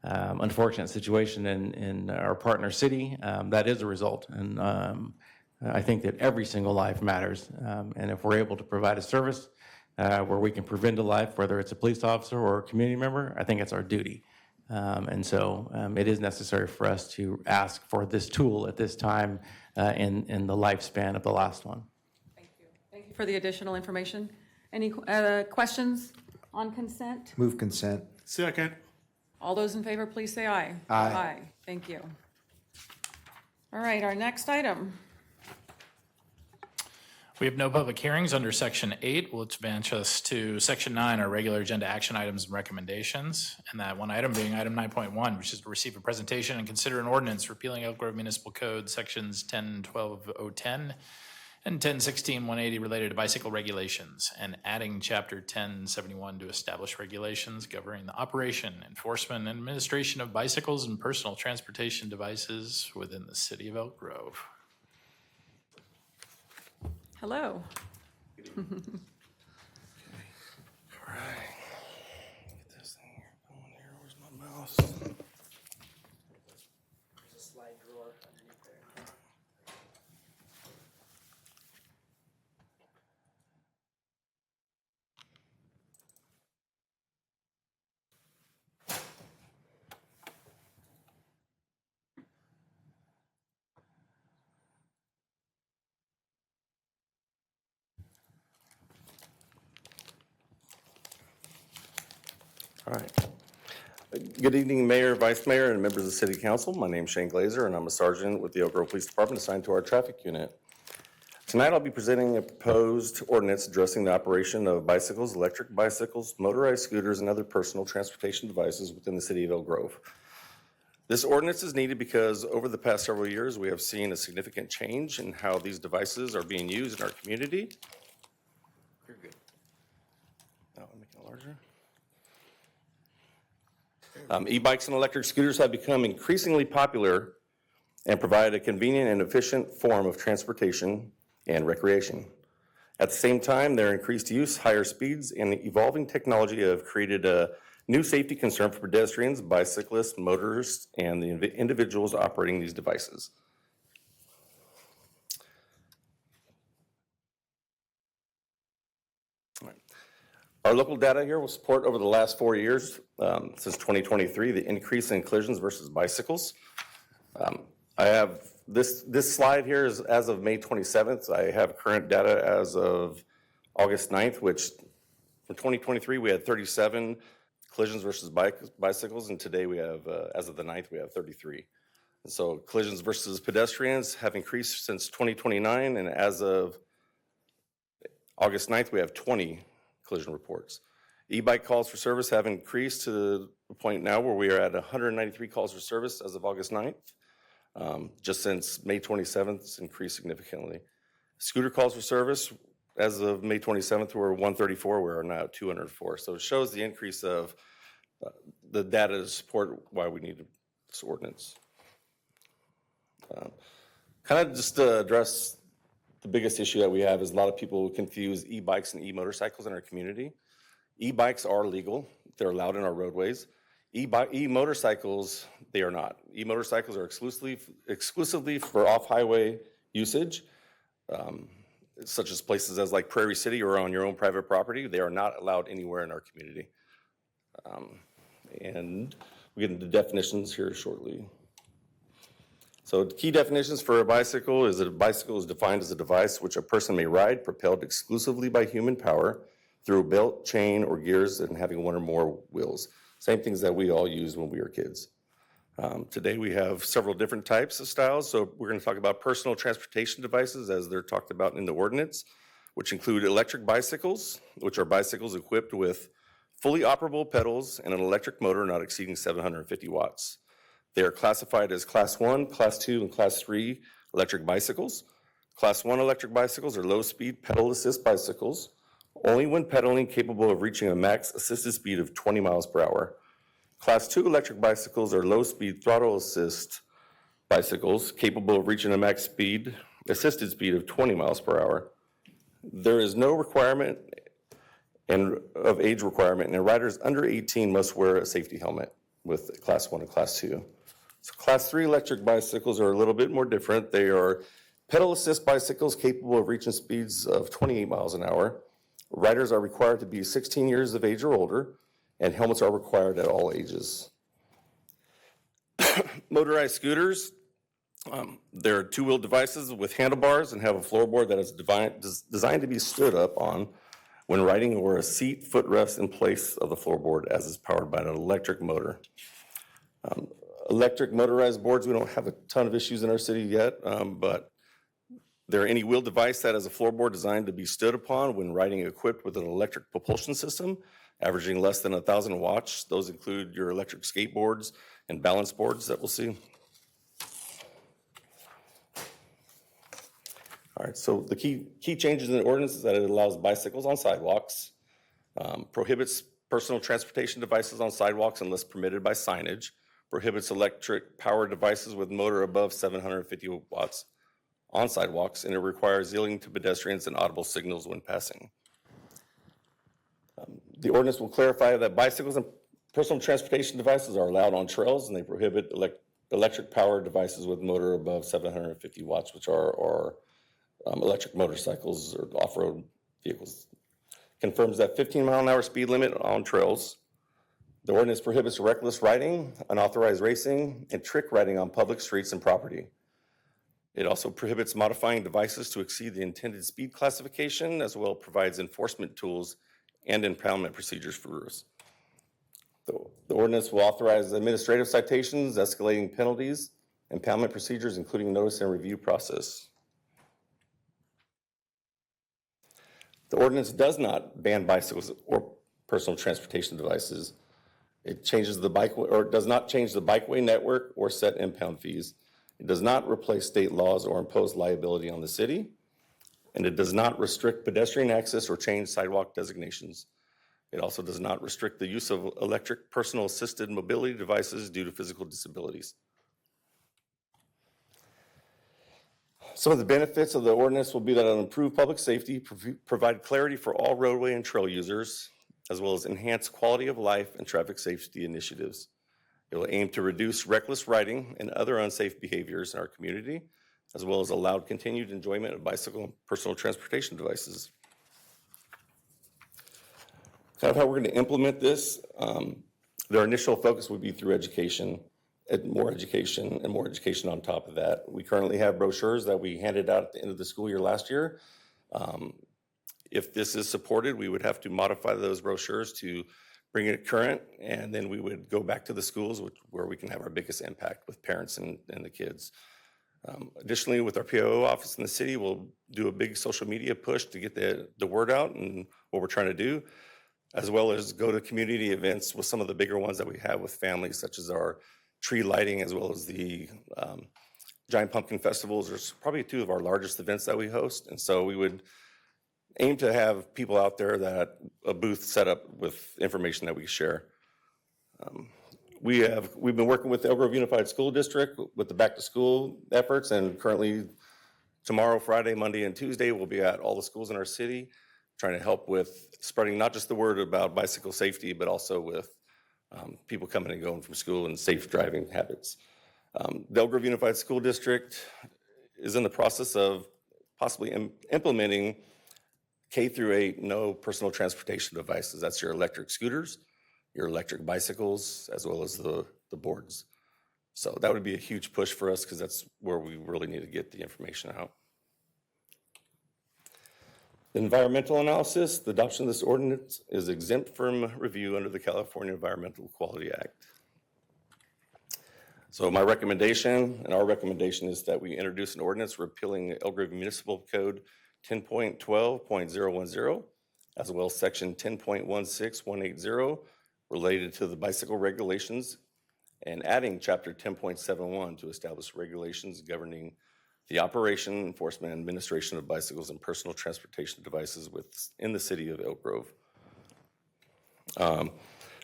unfortunate situation in our partner city, that is a result. And I think that every single life matters. And if we're able to provide a service where we can prevent a life, whether it's a police officer or a community member, I think it's our duty. And so it is necessary for us to ask for this tool at this time in the lifespan of the last one. Thank you for the additional information. Any questions on consent? Move consent. Second. All those in favor, please say aye. Aye. Thank you. All right, our next item. We have no public hearings under Section 8, which advance us to Section 9, our regular agenda action items and recommendations. And that one item being item 9.1, which is to receive a presentation and consider an ordinance repealing Elk Grove Municipal Code Sections 1012.010 and 1016.180 related to bicycle regulations, and adding Chapter 1071 to establish regulations governing the operation, enforcement, and administration of bicycles and personal transportation devices within the city of Elk Grove. Hello. All right. Get this thing here going here. Where's my mouse? There's a slide drawer underneath there. All right. Good evening, Mayor, Vice Mayor, and members of the City Council. My name is Shane Glazer, and I'm a sergeant with the Elk Grove Police Department assigned to our traffic unit. Tonight, I'll be presenting a proposed ordinance addressing the operation of bicycles, electric bicycles, motorized scooters, and other personal transportation devices within the City of Elk Grove. This ordinance is needed because over the past several years, we have seen a significant change in how these devices are being used in our community. Make it larger. E-bikes and electric scooters have become increasingly popular and provide a convenient and efficient form of transportation and recreation. At the same time, their increased use, higher speeds, and evolving technology have created a new safety concern for pedestrians, bicyclists, motorists, and the individuals operating these devices. Our local data here will support over the last 4 years, since 2023, the increase in collisions versus bicycles. I have this slide here is as of May 27th. I have current data as of August 9th, which for 2023, we had 37 collisions versus bicycles, and today we have, as of the 9th, we have 33. And so collisions versus pedestrians have increased since 2029, and as of August 9th, we have 20 collision reports. E-bike calls for service have increased to the point now where we are at 193 calls for service as of August 9th. Just since May 27th, it's increased significantly. Scooter calls for service as of May 27th were 134, we are now at 204. So it shows the increase of the data to support why we need this ordinance. Kind of just to address the biggest issue that we have is a lot of people confuse e-bikes and e-motorcycles in our community. E-bikes are legal. They're allowed in our roadways. E-motorcycles, they are not. E-motorcycles are exclusively for off-highway usage, such as places as like Prairie City or on your own private property. They are not allowed anywhere in our community. And we get into definitions here shortly. So key definitions for a bicycle is that a bicycle is defined as a device which a person may ride propelled exclusively by human power through a belt, chain, or gears and having one or more wheels. Same things that we all used when we were kids. Today we have several different types of styles. So we're going to talk about personal transportation devices as they're talked about in the ordinance, which include electric bicycles, which are bicycles equipped with fully operable pedals and an electric motor not exceeding 750 watts. They are classified as Class 1, Class 2, and Class 3 electric bicycles. Class 1 electric bicycles are low-speed pedal assist bicycles, only when pedaling capable of reaching a max assisted speed of 20 miles per hour. Class 2 electric bicycles are low-speed throttle assist bicycles capable of reaching a max speed, assisted speed of 20 miles per hour. There is no requirement of age requirement, and riders under 18 must wear a safety helmet with Class 1 and Class 2. So Class 3 electric bicycles are a little bit more different. They are pedal assist bicycles capable of reaching speeds of 28 miles an hour. Riders are required to be 16 years of age or older, and helmets are required at all ages. Motorized scooters, they're two-wheel devices with handlebars and have a floorboard that is designed to be stood up on when riding, or a seat footrest in place of the floorboard as is powered by an electric motor. Electric motorized boards, we don't have a ton of issues in our city yet, but they're any wheel device that has a floorboard designed to be stood upon when riding equipped with an electric propulsion system, averaging less than 1,000 watts. Those include your electric skateboards and balance boards that we'll see. All right, so the key changes in the ordinance is that it allows bicycles on sidewalks, prohibits personal transportation devices on sidewalks unless permitted by signage, prohibits electric power devices with motor above 750 watts on sidewalks, and it requires yielding to pedestrians and audible signals when passing. The ordinance will clarify that bicycles and personal transportation devices are allowed on trails, and they prohibit electric power devices with motor above 750 watts, which are electric motorcycles or off-road vehicles. Confirms that 15-mile-an-hour speed limit on trails. The ordinance prohibits reckless riding, unauthorized racing, and trick riding on public streets and property. It also prohibits modifying devices to exceed the intended speed classification, as well as provides enforcement tools and impoundment procedures for roofs. The ordinance will authorize administrative citations, escalating penalties, impoundment procedures, including notice and review process. The ordinance does not ban bicycles or personal transportation devices. It changes the does not change the bikeway network or set impound fees. It does not replace state laws or impose liability on the city, and it does not restrict pedestrian access or change sidewalk designations. It also does not restrict the use of electric personal assisted mobility devices due to physical disabilities. Some of the benefits of the ordinance will be that it'll improve public safety, provide clarity for all roadway and trail users, as well as enhance quality of life and traffic safety initiatives. It will aim to reduce reckless riding and other unsafe behaviors in our community, as well as allow continued enjoyment of bicycle and personal transportation devices. Kind of how we're going to implement this, their initial focus would be through education, and more education on top of that. We currently have brochures that we handed out at the end of the school year last year. If this is supported, we would have to modify those brochures to bring it current, and then we would go back to the schools where we can have our biggest impact with parents and the kids. Additionally, with our POO office in the city, we'll do a big social media push to get the word out and what we're trying to do, as well as go to community events with some of the bigger ones that we have with families, such as our tree lighting, as well as the Giant Pumpkin Festivals. There's probably two of our largest events that we host, and so we would aim to have people out there that a booth set up with information that we share. We've been working with the Elk Grove Unified School District with the back to school efforts, and currently tomorrow, Friday, Monday, and Tuesday, we'll be at all the schools in our city trying to help with spreading not just the word about bicycle safety, but also with people coming and going from school and safe driving habits. The Elk Grove Unified School District is in the process of possibly implementing K-8 no personal transportation devices. That's your electric scooters, your electric bicycles, as well as the boards. So that would be a huge push for us because that's where we really need to get the information out. The environmental analysis, the adoption of this ordinance is exempt from review under the California Environmental Quality Act. So my recommendation, and our recommendation, is that we introduce an ordinance repealing Elk Grove Municipal Code 10.12.010, as well as section 10.16180 related to the bicycle regulations, and adding chapter 10.71 to establish regulations governing the operation, enforcement, and administration of bicycles and personal transportation devices in the city of Elk Grove.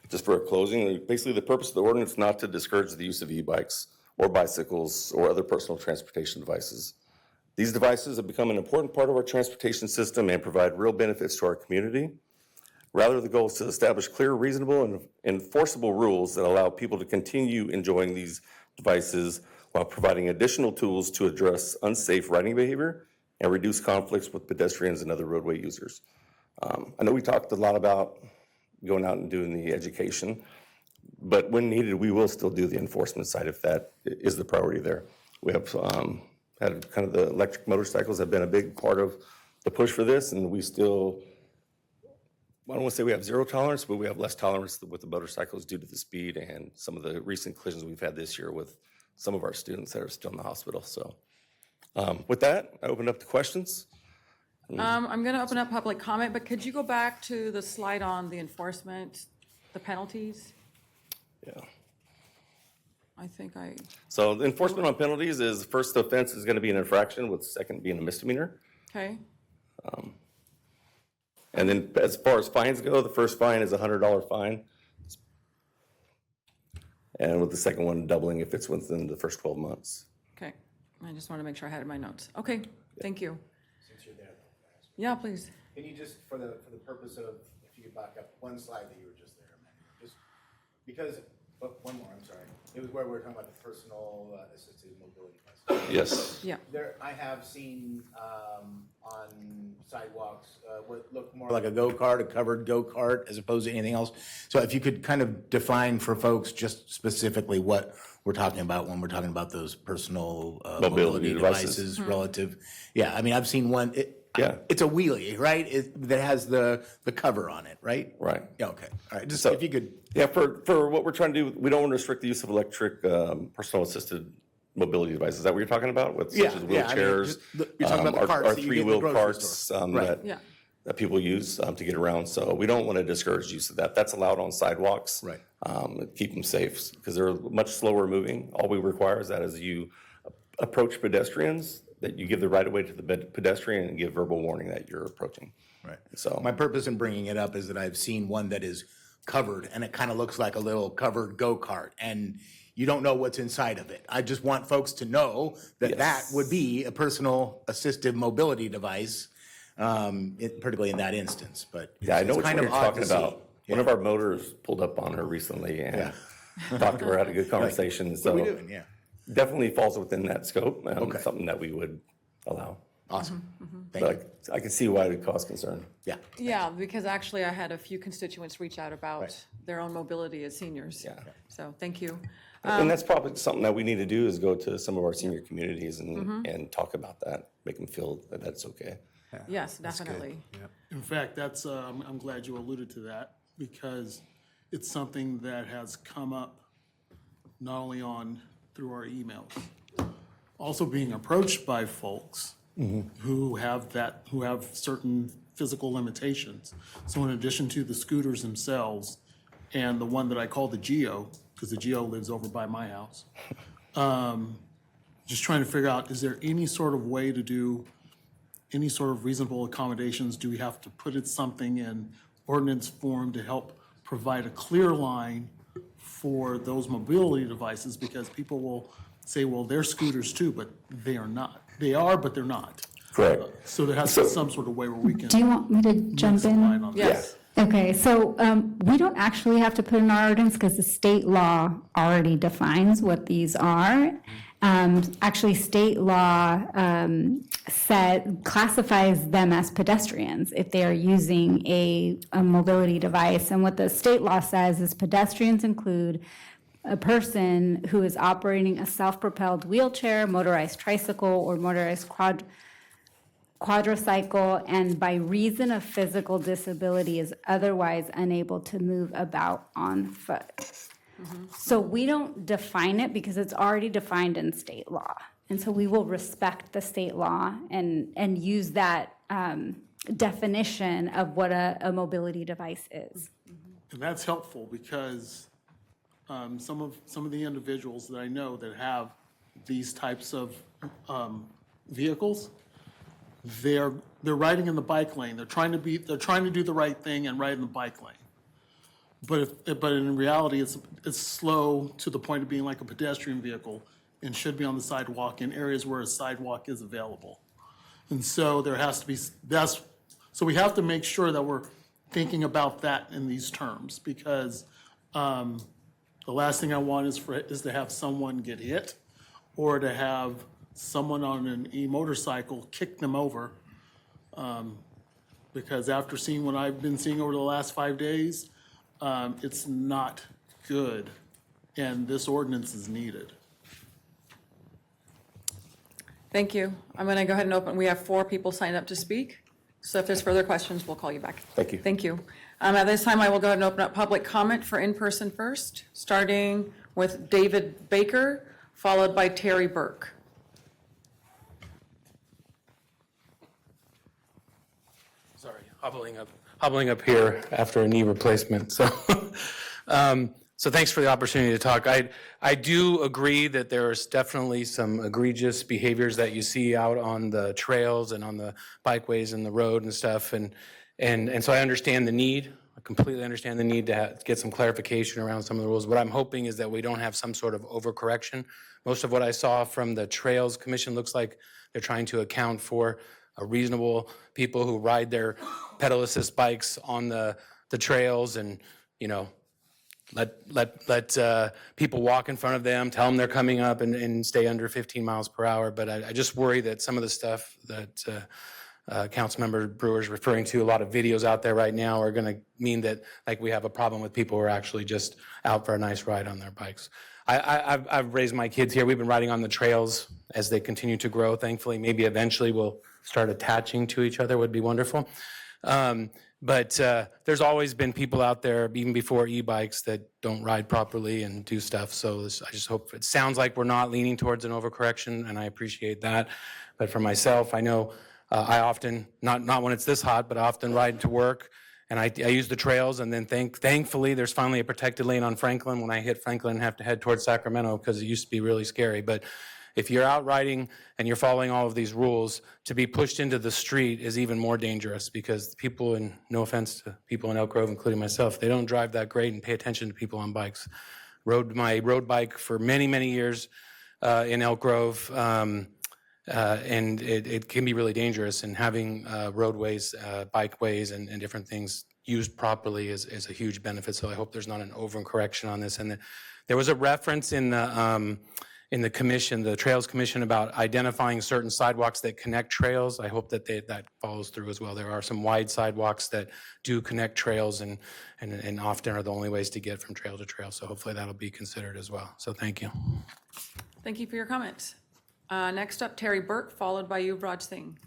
Just for a closing, basically the purpose of the ordinance is not to discourage the use of e-bikes or bicycles or other personal transportation devices. These devices have become an important part of our transportation system and provide real benefits to our community. Rather, the goal is to establish clear, reasonable, and enforceable rules that allow people to continue enjoying these devices while providing additional tools to address unsafe riding behavior and reduce conflicts with pedestrians and other roadway users. I know we talked a lot about going out and doing the education, but when needed, we will still do the enforcement side if that is the priority there. We have had kind of the electric motorcycles have been a big part of the push for this, and we still, I don't want to say we have zero tolerance, but we have less tolerance with the motorcycles due to the speed and some of the recent collisions we've had this year with some of our students that are still in the hospital. So with that, I open up to questions. I'm going to open up public comment, but could you go back to the slide on the enforcement, the penalties? Yeah. So the enforcement on penalties is first offense is going to be an infraction, with second being a misdemeanor. Okay. And then as far as fines go, the first fine is a $100 fine. And with the second one doubling if it's within the first 12 months. Okay. I just want to make sure I had it in my notes. Okay, thank you. Since you're there. Yeah, please. Can you just, for the purpose of, if you could back up one slide that you were just there, just because, one more, I'm sorry. It was where we were talking about the personal assisted mobility devices. Yes. Yeah. There, I have seen on sidewalks what look more like a go-kart, a covered go-kart, as opposed to anything else. So if you could kind of define for folks just specifically what we're talking about when we're talking about those personal mobility devices relative. Yeah, I mean, I've seen one. It's a wheelie, right? That has the cover on it, right? Right. Yeah, okay. All right, just So, if you could. Yeah, for what we're trying to do, we don't want to restrict the use of electric personal assisted mobility devices. Is that what you're talking about? With such as wheelchairs, you're talking about the carts our that you get in the three-wheel grocery carts store. that people use to get around. So we don't want to discourage use of that. That's allowed on sidewalks. Right. Keep them safe because they're much slower moving. All we require is that as you approach pedestrians, that you give the right of way to the pedestrian and give verbal warning that you're approaching. So My purpose in bringing it up is that I've seen one that is covered, and it kind of looks like a little covered go-kart, and you don't know what's inside of it. I just want folks to know that that would be a personal assistive mobility device, particularly in that instance, but yeah, I know it's what kind you're of odd talking to see. about. One of our motors pulled up on her recently and talked to her, had a good conversation. What So are we doing? Yeah. definitely falls within that scope. Something that we would allow. Awesome. Thank you. But I can see why it would cause concern. Yeah. Yeah, because actually I had a few constituents reach out about their own mobility as seniors. Yeah. So thank you. And that's probably something that we need to do is go to some of our senior communities and talk about that, make them feel that that's okay. Yes, definitely. In fact, that's, I'm glad you alluded to that, because it's something that has come up not only through our emails, also being approached by folks who have certain physical limitations. So in addition to the scooters themselves, and the one that I call the Geo, because the Geo lives over by my house, just trying to figure out, is there any sort of way to do any sort of reasonable accommodations? Do we have to put something in ordinance form to help provide a clear line for those mobility devices? Because people will say, well, they're scooters too, but they are not. They are, but they're not. Correct. So there has to be some sort of way where we can. Do you want me to jump in? Yes. Okay, so we don't actually have to put in our ordinance because the state law already defines what these are. Actually, state law classifies them as pedestrians if they are using a mobility device. And what the state law says is pedestrians include a person who is operating a self-propelled wheelchair, motorized tricycle, or motorized quadricycle, and by reason of physical disability is otherwise unable to move about on foot. So we don't define it because it's already defined in state law. And so we will respect the state law and use that definition of what a mobility device is. And that's helpful because some of the individuals that I know that have these types of vehicles, they're riding in the bike lane. They're trying to do the right thing and ride in the bike lane. But in reality, it's slow to the point of being like a pedestrian vehicle and should be on the sidewalk in areas where a sidewalk is available. And so there has to be, so we have to make sure that we're thinking about that in these terms, because the last thing I want is to have someone get hit or to have someone on an e-motorcycle kick them over. Because after seeing what I've been seeing over the last 5 days, it's not good, and this ordinance is needed. Thank you. I'm going to go ahead and open, we have 4 people signed up to speak. So if there's further questions, we'll call you back. Thank you. Thank you. At this time, I will go ahead and open up public comment for in-person first, starting with David Baker, followed by Terry Burke. Sorry, hobbling up here after a knee replacement. So, so thanks for the opportunity to talk. I do agree that there's definitely some egregious behaviors that you see out on the trails and on the bikeways and the road and stuff. And so I understand the need. I completely understand the need to get some clarification around some of the rules. What I'm hoping is that we don't have some sort of overcorrection. Most of what I saw from the Trails Commission looks like they're trying to account for a reasonable people who ride their pedal assist bikes on the trails and, you know, let people walk in front of them, tell them they're coming up and stay under 15 miles per hour. But I just worry that some of the stuff that Councilmember Brewer is referring to, a lot of videos out there right now are going to mean that like we have a problem with people who are actually just out for a nice ride on their bikes. I've raised my kids here. We've been riding on the trails as they continue to grow. Thankfully, maybe eventually we'll start attaching to each other, would be wonderful. But there's always been people out there, even before e-bikes, that don't ride properly and do stuff. So I just hope, it sounds like we're not leaning towards an overcorrection, and I appreciate that. But for myself, I know I often, not when it's this hot, but I often ride to work, and I use the trails, and then thankfully there's finally a protected lane on Franklin when I hit Franklin and have to head towards Sacramento, because it used to be really scary. But if you're out riding and you're following all of these rules, to be pushed into the street is even more dangerous because people, and no offense to people in Elk Grove, including myself, they don't drive that great and pay attention to people on bikes. Rode my road bike for many, many years in Elk Grove, and it can be really dangerous. And having roadways, bikeways, and different things used properly is a huge benefit. So I hope there's not an overcorrection on this. And there was a reference in the commission, the Trails Commission, about identifying certain sidewalks that connect trails. I hope that that follows through as well. There are some wide sidewalks that do connect trails and often are the only ways to get from trail to trail. So hopefully that'll be considered as well. So thank you. Thank you for your comments. Next up, Terry Burke, followed by Yuvraj Singh.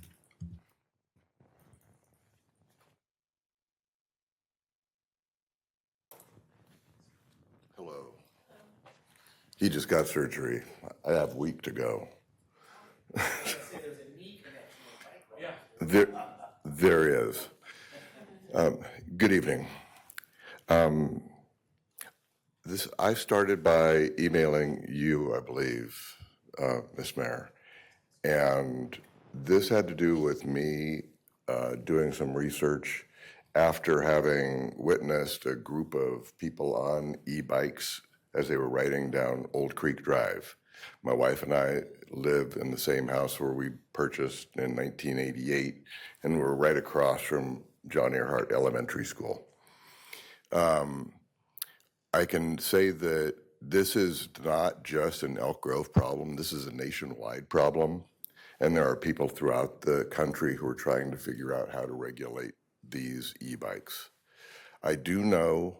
Hello. He just got surgery. I have a week to go. There is. Good evening. I started by emailing you, I believe, Ms. Mayor, and this had to do with me doing some research after having witnessed a group of people on e-bikes as they were riding down Old Creek Drive. My wife and I live in the same house where we purchased in 1988, and we're right across from John Earhart Elementary School. I can say that this is not just an Elk Grove problem. This is a nationwide problem, and there are people throughout the country who are trying to figure out how to regulate these e-bikes. I do know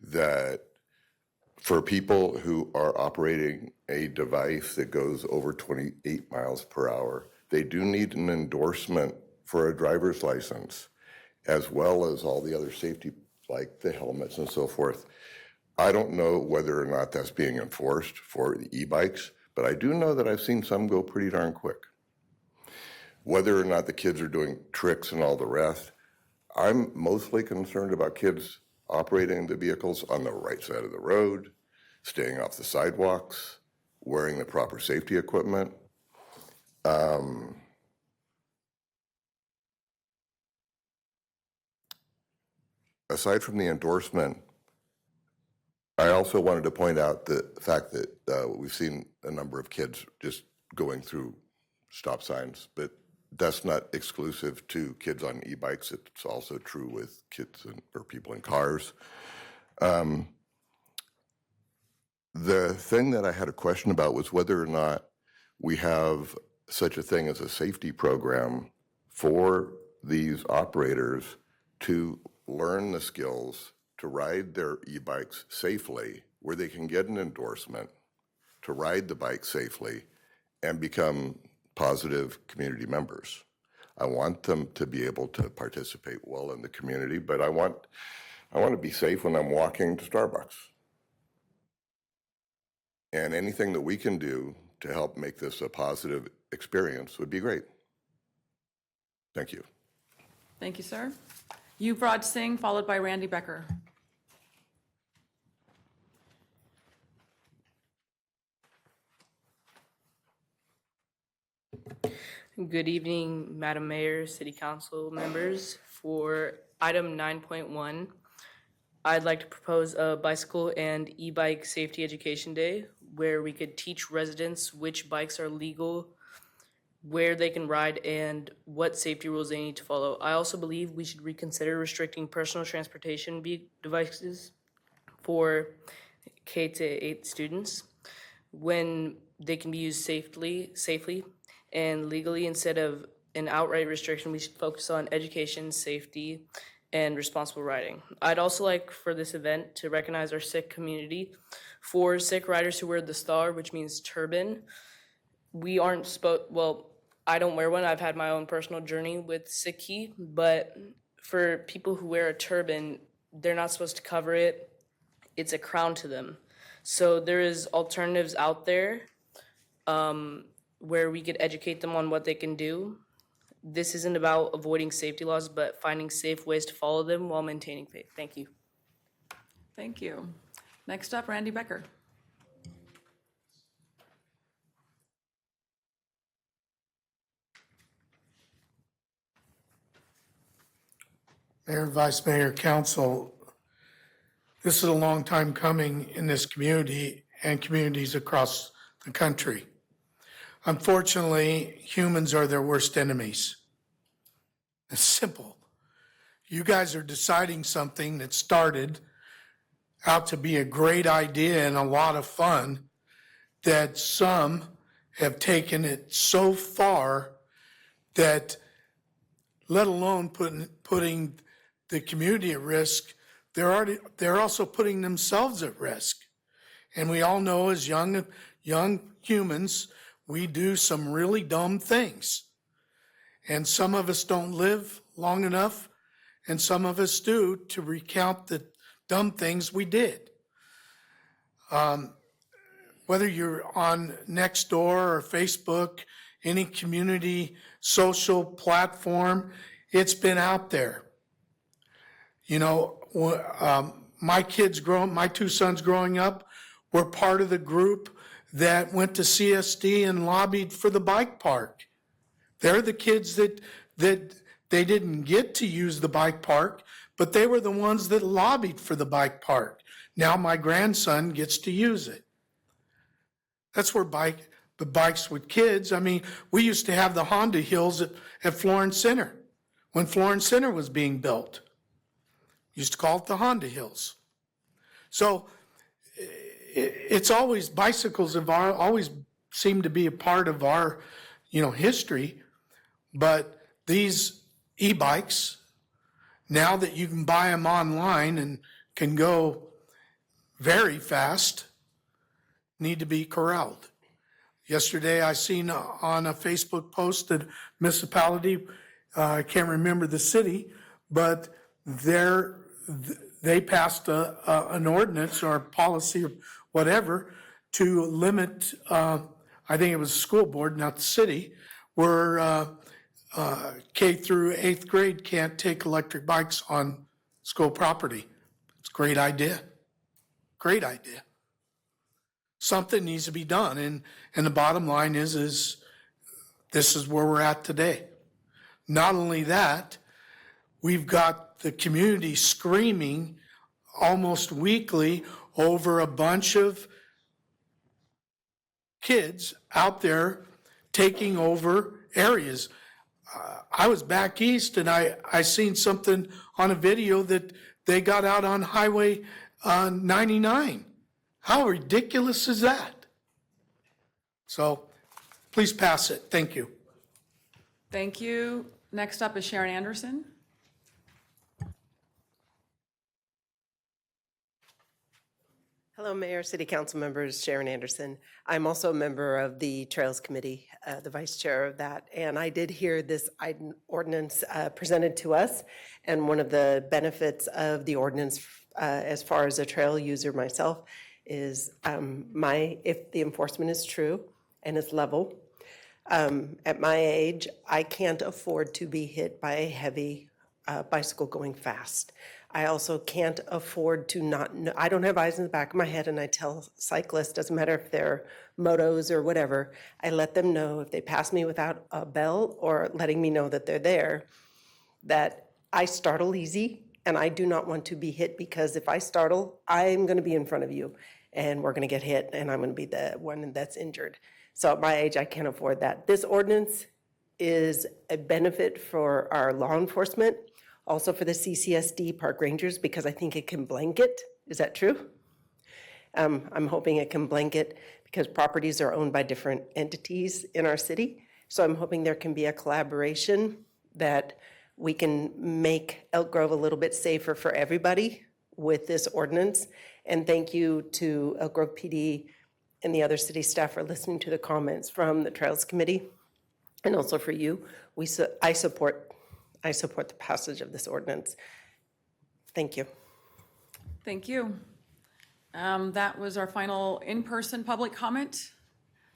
that for people who are operating a device that goes over 28 miles per hour, they do need an endorsement for a driver's license, as well as all the other safety, like the helmets and so forth. I don't know whether or not that's being enforced for the e-bikes, but I do know that I've seen some go pretty darn quick. Whether or not the kids are doing tricks and all the rest, I'm mostly concerned about kids operating the vehicles on the right side of the road, staying off the sidewalks, wearing the proper safety equipment. Aside from the endorsement, I also wanted to point out the fact that we've seen a number of kids just going through stop signs, but that's not exclusive to kids on e-bikes. It's also true with kids or people in cars. The thing that I had a question about was whether or not we have such a thing as a safety program for these operators to learn the skills to ride their e-bikes safely, where they can get an endorsement to ride the bike safely and become positive community members. I want them to be able to participate well in the community, but I want to be safe when I'm walking to Starbucks. And anything that we can do to help make this a positive experience would be great. Thank you. Thank you, sir. Yuvraj Singh, followed by Randy Becker. Good evening, Madam Mayor, City Council members. For item 9.1, I'd like to propose a bicycle and e-bike safety education day where we could teach residents which bikes are legal, where they can ride, and what safety rules they need to follow. I also believe we should reconsider restricting personal transportation devices for K to 8 students when they can be used safely and legally. Instead of an outright restriction, we should focus on education, safety, and responsible riding. I'd also like for this event to recognize our Sikh community. For Sikh riders who wear the star, which means turban, we aren't well, I don't wear one. I've had my own personal journey with Sikhi, but for people who wear a turban, they're not supposed to cover it. It's a crown to them. So there is alternatives out there where we could educate them on what they can do. This isn't about avoiding safety laws, but finding safe ways to follow them while maintaining faith. Thank you. Thank you. Next up, Randy Becker. Mayor, Vice Mayor, Council, this is a long time coming in this community and communities across the country. Unfortunately, humans are their worst enemies. It's simple. You guys are deciding something that started out to be a great idea and a lot of fun, that some have taken it so far that, let alone putting the community at risk, they're also putting themselves at risk. And we all know as young humans, we do some really dumb things. And some of us don't live long enough, and some of us do, to recount the dumb things we did. Whether you're on Nextdoor or Facebook, any community social platform, it's been out there. You know, my two sons growing up were part of the group that went to CSD and lobbied for the bike park. They're the kids that they didn't get to use the bike park, but they were the ones that lobbied for the bike park. Now my grandson gets to use it. That's where the bikes with kids. I mean, we used to have the Honda Hills at Florence Center when Florence Center was being built. Used to call it the Honda Hills. So it's always, bicycles have always seemed to be a part of our, history. But these e-bikes, now that you can buy them online and can go very fast, need to be corralled. Yesterday, I seen on a Facebook post that municipality, I can't remember the city, but they passed an ordinance or a policy or whatever to limit, I think it was the school board, not the city, where K through 8th grade can't take electric bikes on school property. It's a great idea. Great idea. Something needs to be done, and the bottom line is this is where we're at today. Not only that, we've got the community screaming almost weekly over a bunch of kids out there taking over areas. I was back east and I seen something on a video that they got out on Highway 99. How ridiculous is that? So please pass it. Thank you. Thank you. Next up is Sharon Anderson. Hello, Mayor, City Council members, Sharon Anderson. I'm also a member of the Trails Committee, the vice chair of that, and I did hear this ordinance presented to us, and one of the benefits of the ordinance as far as a trail user myself is if the enforcement is true and it's level, at my age, I can't afford to be hit by a heavy bicycle going fast. I also can't afford to not know. I don't have eyes in the back of my head, and I tell cyclists, doesn't matter if they're motos or whatever, I let them know if they pass me without a bell or letting me know that they're there, that I startle easy, and I do not want to be hit, because if I startle, I'm going to be in front of you, and we're going to get hit, and I'm going to be the one that's injured. So at my age, I can't afford that. This ordinance is a benefit for our law enforcement, also for the CCSD park rangers, because I think it can blanket. Is that true? I'm hoping it can blanket, because properties are owned by different entities in our city. So I'm hoping there can be a collaboration that we can make Elk Grove a little bit safer for everybody with this ordinance. And thank you to Elk Grove PD and the other city staff for listening to the comments from the Trails Committee, and also for you. I support the passage of this ordinance. Thank you. Thank you. That was our final in-person public comment.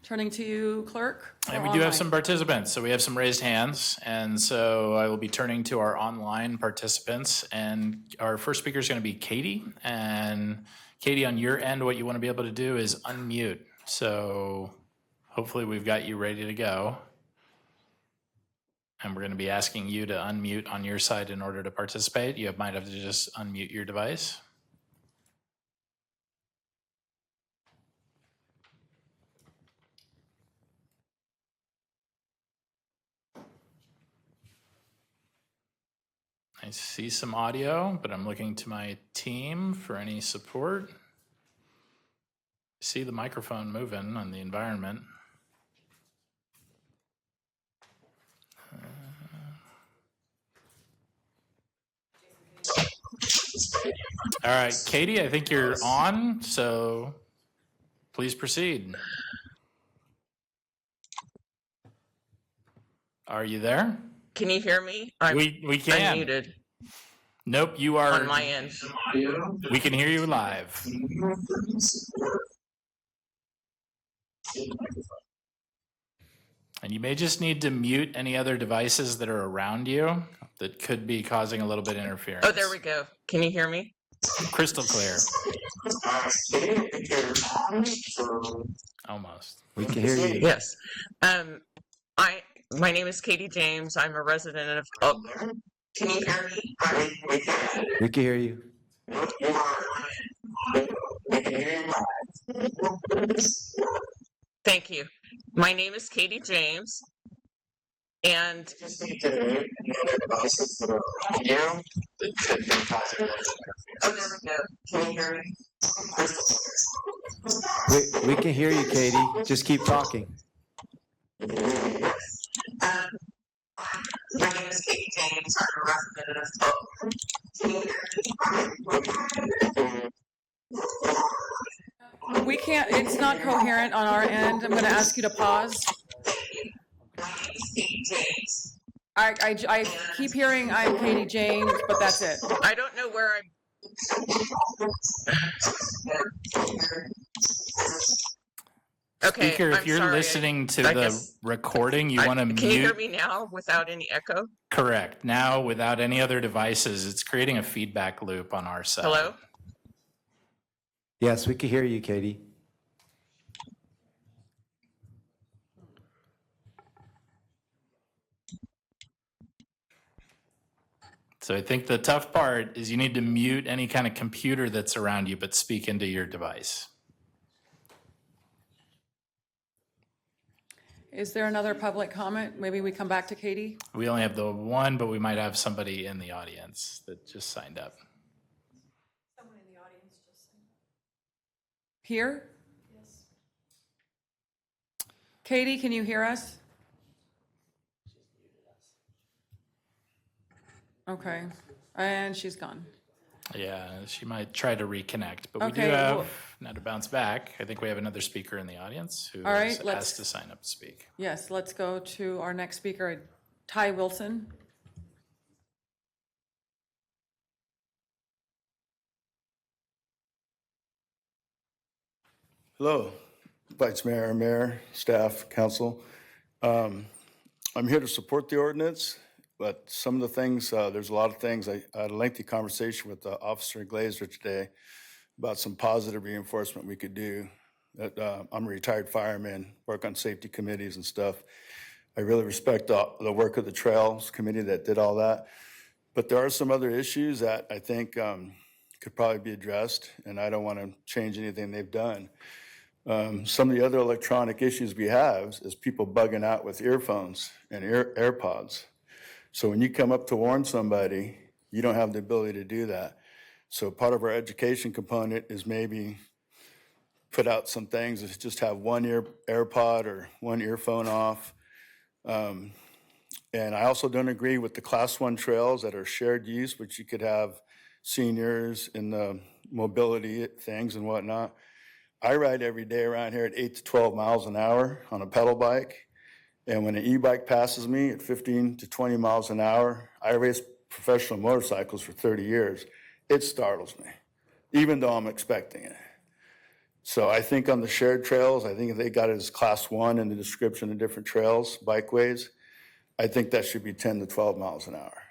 Turning to you, clerk. And we do have some participants, so we have some raised hands. And so I will be turning to our online participants. And our first speaker is going to be Katie. And Katie, on your end, what you want to be able to do is unmute. So hopefully we've got you ready to go. And we're going to be asking you to unmute on your side in order to participate. You might have to just unmute your device. I see some audio, but I'm looking to my team for any support. See the microphone moving on the environment. All right, Katie, I think you're on, so please proceed. Are you there? Can you hear me? We can. Unmuted Nope, you are. on my end. We can hear you live. And you may just need to mute any other devices that are around you that could be causing a little bit of interference. Oh, there we go. Can you hear me? Crystal clear. Almost. We can hear you. Yes. My name is Katie James. I'm a resident of. Oh, can you hear me? We can hear you. Thank you. My name is Katie James, and We can hear you, Katie. Just keep talking. My name is Katie James. I'm a resident of. We can't, it's not coherent on our end. I'm going to ask you to pause. I keep hearing I'm Katie James, but that's it. I don't know where I'm. Okay, Speaker, if I'm you're sorry. listening to I the guess- recording, you want to Can you hear mute. me now without any echo? Correct. Now, without any other devices, it's creating a feedback loop on our side. Hello? Yes, we can hear you, Katie. So I think the tough part is you need to mute any kind of computer that's around you, but speak into your device. Is there another public comment? Maybe we come back to Katie? We only have the one, but we might have somebody in the audience that just signed up. Here? Yes. Katie, can you hear us? Okay, and she's gone. Yeah, she might try to reconnect, but we do Okay, have, well- now to bounce back, I think we have another speaker in the audience who All right, is let's- asked to sign up to speak. Yes, let's go to our next speaker, Ty Wilson. Hello, Vice Mayor, Mayor, staff, council. I'm here to support the ordinance, but some of the things, there's a lot of things. I had a lengthy conversation with Officer Glazer today about some positive reinforcement we could do. I'm a retired fireman, work on safety committees and stuff. I really respect the work of the Trails Committee that did all that. But there are some other issues that I think could probably be addressed, and I don't want to change anything they've done. Some of the other electronic issues we have is people bugging out with earphones and AirPods. So when you come up to warn somebody, you don't have the ability to do that. So part of our education component is maybe put out some things is just have one AirPod or one earphone off. And I also don't agree with the Class 1 trails that are shared use, which you could have seniors in the mobility things and whatnot. I ride every day around here at 8 to 12 miles an hour on a pedal bike. And when an e-bike passes me at 15 to 20 miles an hour, I raced professional motorcycles for 30 years. It startles me, even though I'm expecting it. So I think on the shared trails, I think if they got it as Class 1 in the description of different trails, bikeways, I think that should be 10 to 12 miles an hour.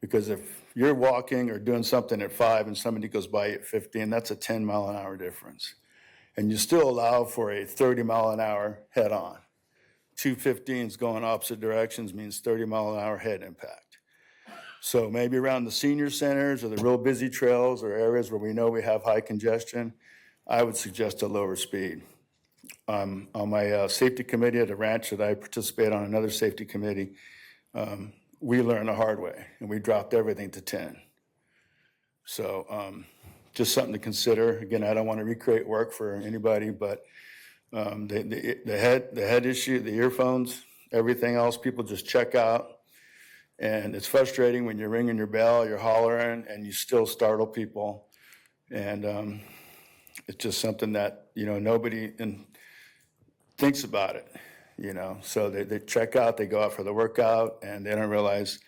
Because if you're walking or doing something at 5 and somebody goes by you at 15, that's a 10 mile an hour difference. And you still allow for a 30 mile an hour head on. 215s going opposite directions means 30-mile-an-hour head impact. So maybe around the senior centers or the real busy trails or areas where we know we have high congestion, I would suggest a lower speed. On my safety committee at a ranch that I participate on, another safety committee, we learned the hard way, and we dropped everything to 10. So just something to consider. Again, I don't want to recreate work for anybody, but the head issue, the earphones, everything else, people just check out. And it's frustrating when you're ringing your bell, you're hollering, and you still startle people. And it's just something that, nobody thinks about it, So they check out, they go out for the workout, and they don't realize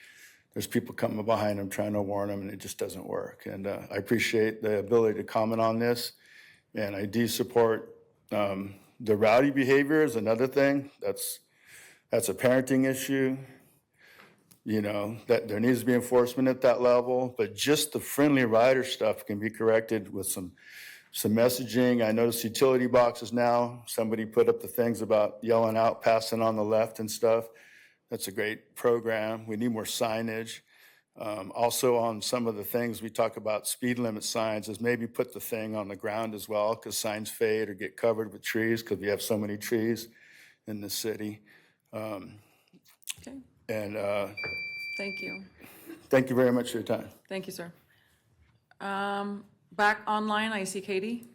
there's people coming behind them trying to warn them, and it just doesn't work. And I appreciate the ability to comment on this, and I do support the rowdy behavior is another thing. That's a parenting issue. That there needs to be enforcement at that level, but just the friendly rider stuff can be corrected with some messaging. I notice utility boxes now, somebody put up the things about yelling out, passing on the left and stuff. That's a great program. We need more signage. Also on some of the things we talk about speed limit signs is maybe put the thing on the ground as well, because signs fade or get covered with trees because we have so many trees in the city. Okay, And thank you. thank you very much for your time. Thank you, sir. Back online, I see Katie.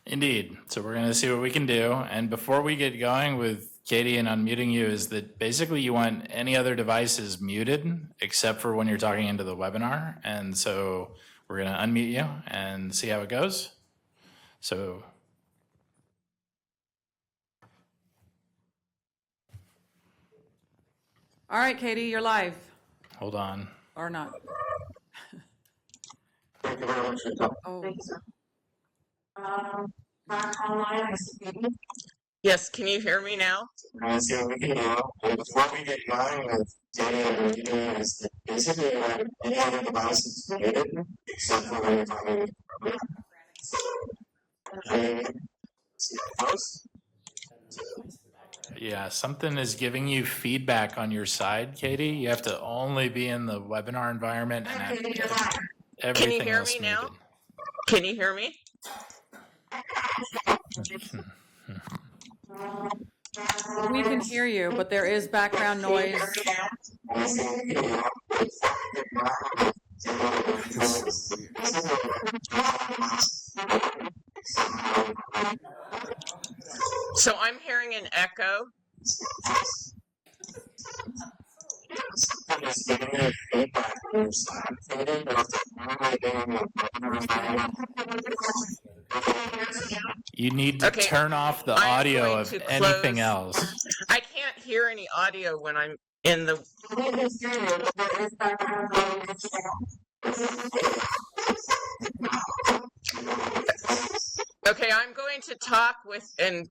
Indeed. So we're going to see what we can do. And before we get going with Katie and unmuting you, is that basically you want any other devices muted except for when you're talking into the webinar. And so we're going to unmute you and see how it goes. So All right, Katie, you're live, hold on. or not? Oh. Yes, can you hear me now? Let's see what we can do. And before we get going with getting a meeting, is basically any other devices muted except for when you're talking. Yeah, something is giving you feedback on your side, Katie. You have to only be in the webinar environment and have everything Can you hear else me now? muted. Can you hear me? We can hear you, but there is background noise. So I'm hearing an echo. You need to Okay, turn off the I'm audio going of to anything close. else. I can't hear any audio when I'm in the. Okay, I'm going to talk with and.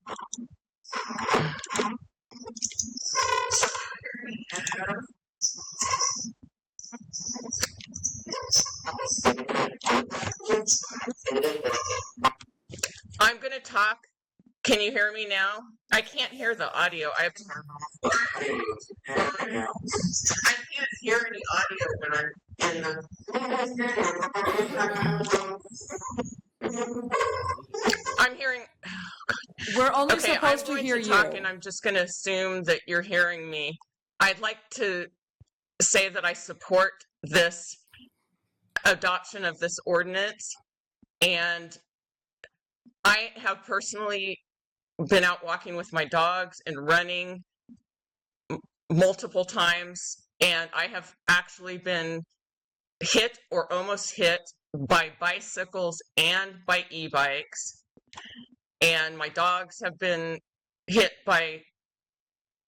I'm going to talk. Can you hear me now? I can't hear the audio. I can't hear any audio when I'm in the. I'm hearing. We're only Okay, supposed to I'm going hear to talk, you. and I'm just going to assume that you're hearing me. I'd like to say that I support this adoption of this ordinance, and I have personally been out walking with my dogs and running multiple times, and I have actually been hit or almost hit by bicycles and by e-bikes, and my dogs have been hit by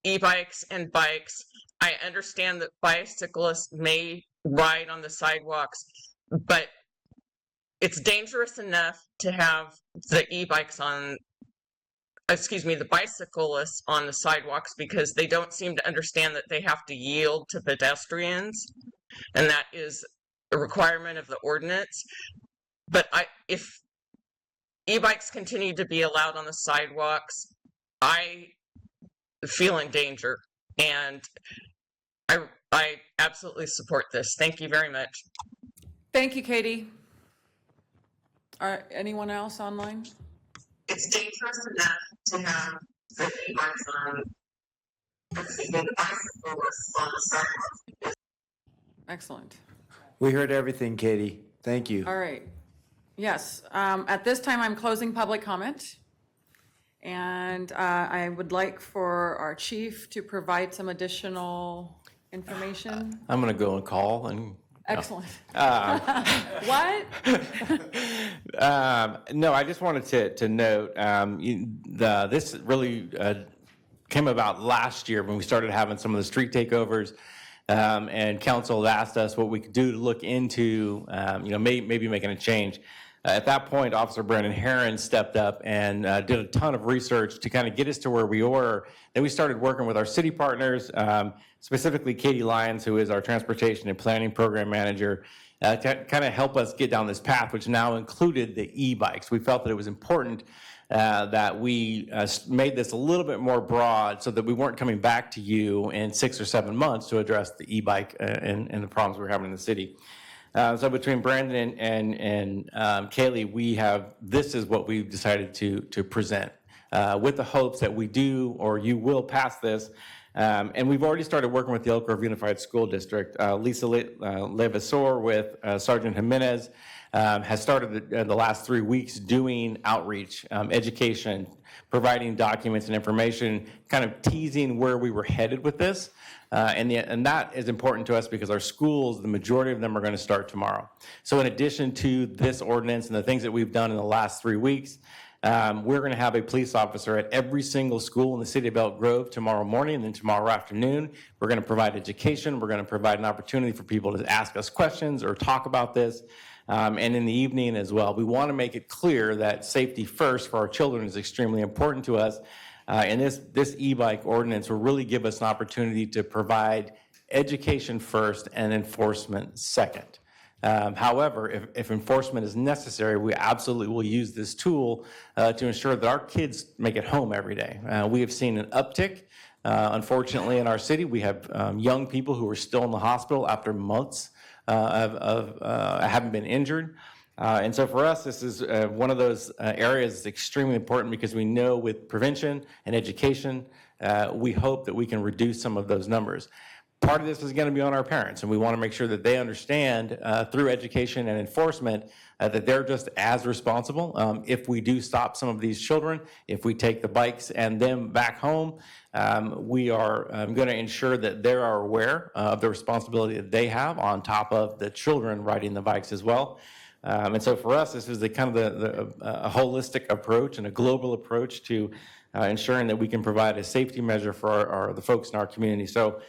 e-bikes and bikes. I understand that bicyclists may ride on the sidewalks, but it's dangerous enough to have the e-bikes on, the bicyclists on the sidewalks, because they don't seem to understand that they have to yield to pedestrians, and that is a requirement of the ordinance. But if e-bikes continue to be allowed on the sidewalks, I feel in danger. And I absolutely support this. Thank you very much. Thank you, Katie. Anyone else online? It's dangerous enough to have the e-bikes on the bicycles on the sidewalk. Excellent. We heard everything, Katie. Thank you. All right. Yes, at this time, I'm closing public comment. And I would like for our chief to provide some additional information. I'm going to go and call and. Excellent. What? No, I just wanted to note, this really came about last year when we started having some of the street takeovers. And council asked us what we could do to look into, maybe making a change. At that point, Officer Brandon Herron stepped up and did a ton of research to kind of get us to where we were. Then we started working with our city partners, specifically Katie Lyons, who is our transportation and planning program manager, to kind of help us get down this path, which now included the e-bikes. We felt that it was important that we made this a little bit more broad so that we weren't coming back to you in 6 or 7 months to address the e-bike and the problems we were having in the city. So between Brandon and Kaylee, this is what we've decided to present with the hopes that we do or you will pass this. And we've already started working with the Elk Grove Unified School District. Lisa Levasseur with Sergeant Jimenez has started the last 3 weeks doing outreach, education, providing documents and information, kind of teasing where we were headed with this. And that is important to us because our schools, the majority of them are going to start tomorrow. So in addition to this ordinance and the things that we've done in the last 3 weeks, we're going to have a police officer at every single school in the city of Elk Grove tomorrow morning and then tomorrow afternoon. We're going to provide education. We're going to provide an opportunity for people to ask us questions or talk about this. And in the evening as well. We want to make it clear that safety first for our children is extremely important to us. And this e-bike ordinance will really give us an opportunity to provide education first and enforcement second. However, if enforcement is necessary, we absolutely will use this tool to ensure that our kids make it home every day. We have seen an uptick, unfortunately, in our city. We have young people who are still in the hospital after months of having been injured. And so for us, this is one of those areas that's extremely important because we know with prevention and education, we hope that we can reduce some of those numbers. Part of this is going to be on our parents, and we want to make sure that they understand through education and enforcement that they're just as responsible. If we do stop some of these children, if we take the bikes and them back home, we are going to ensure that they are aware of the responsibility that they have on top of the children riding the bikes as well. And so for us, this is a holistic approach and a global approach to ensuring that we can provide a safety measure for the folks in our community. So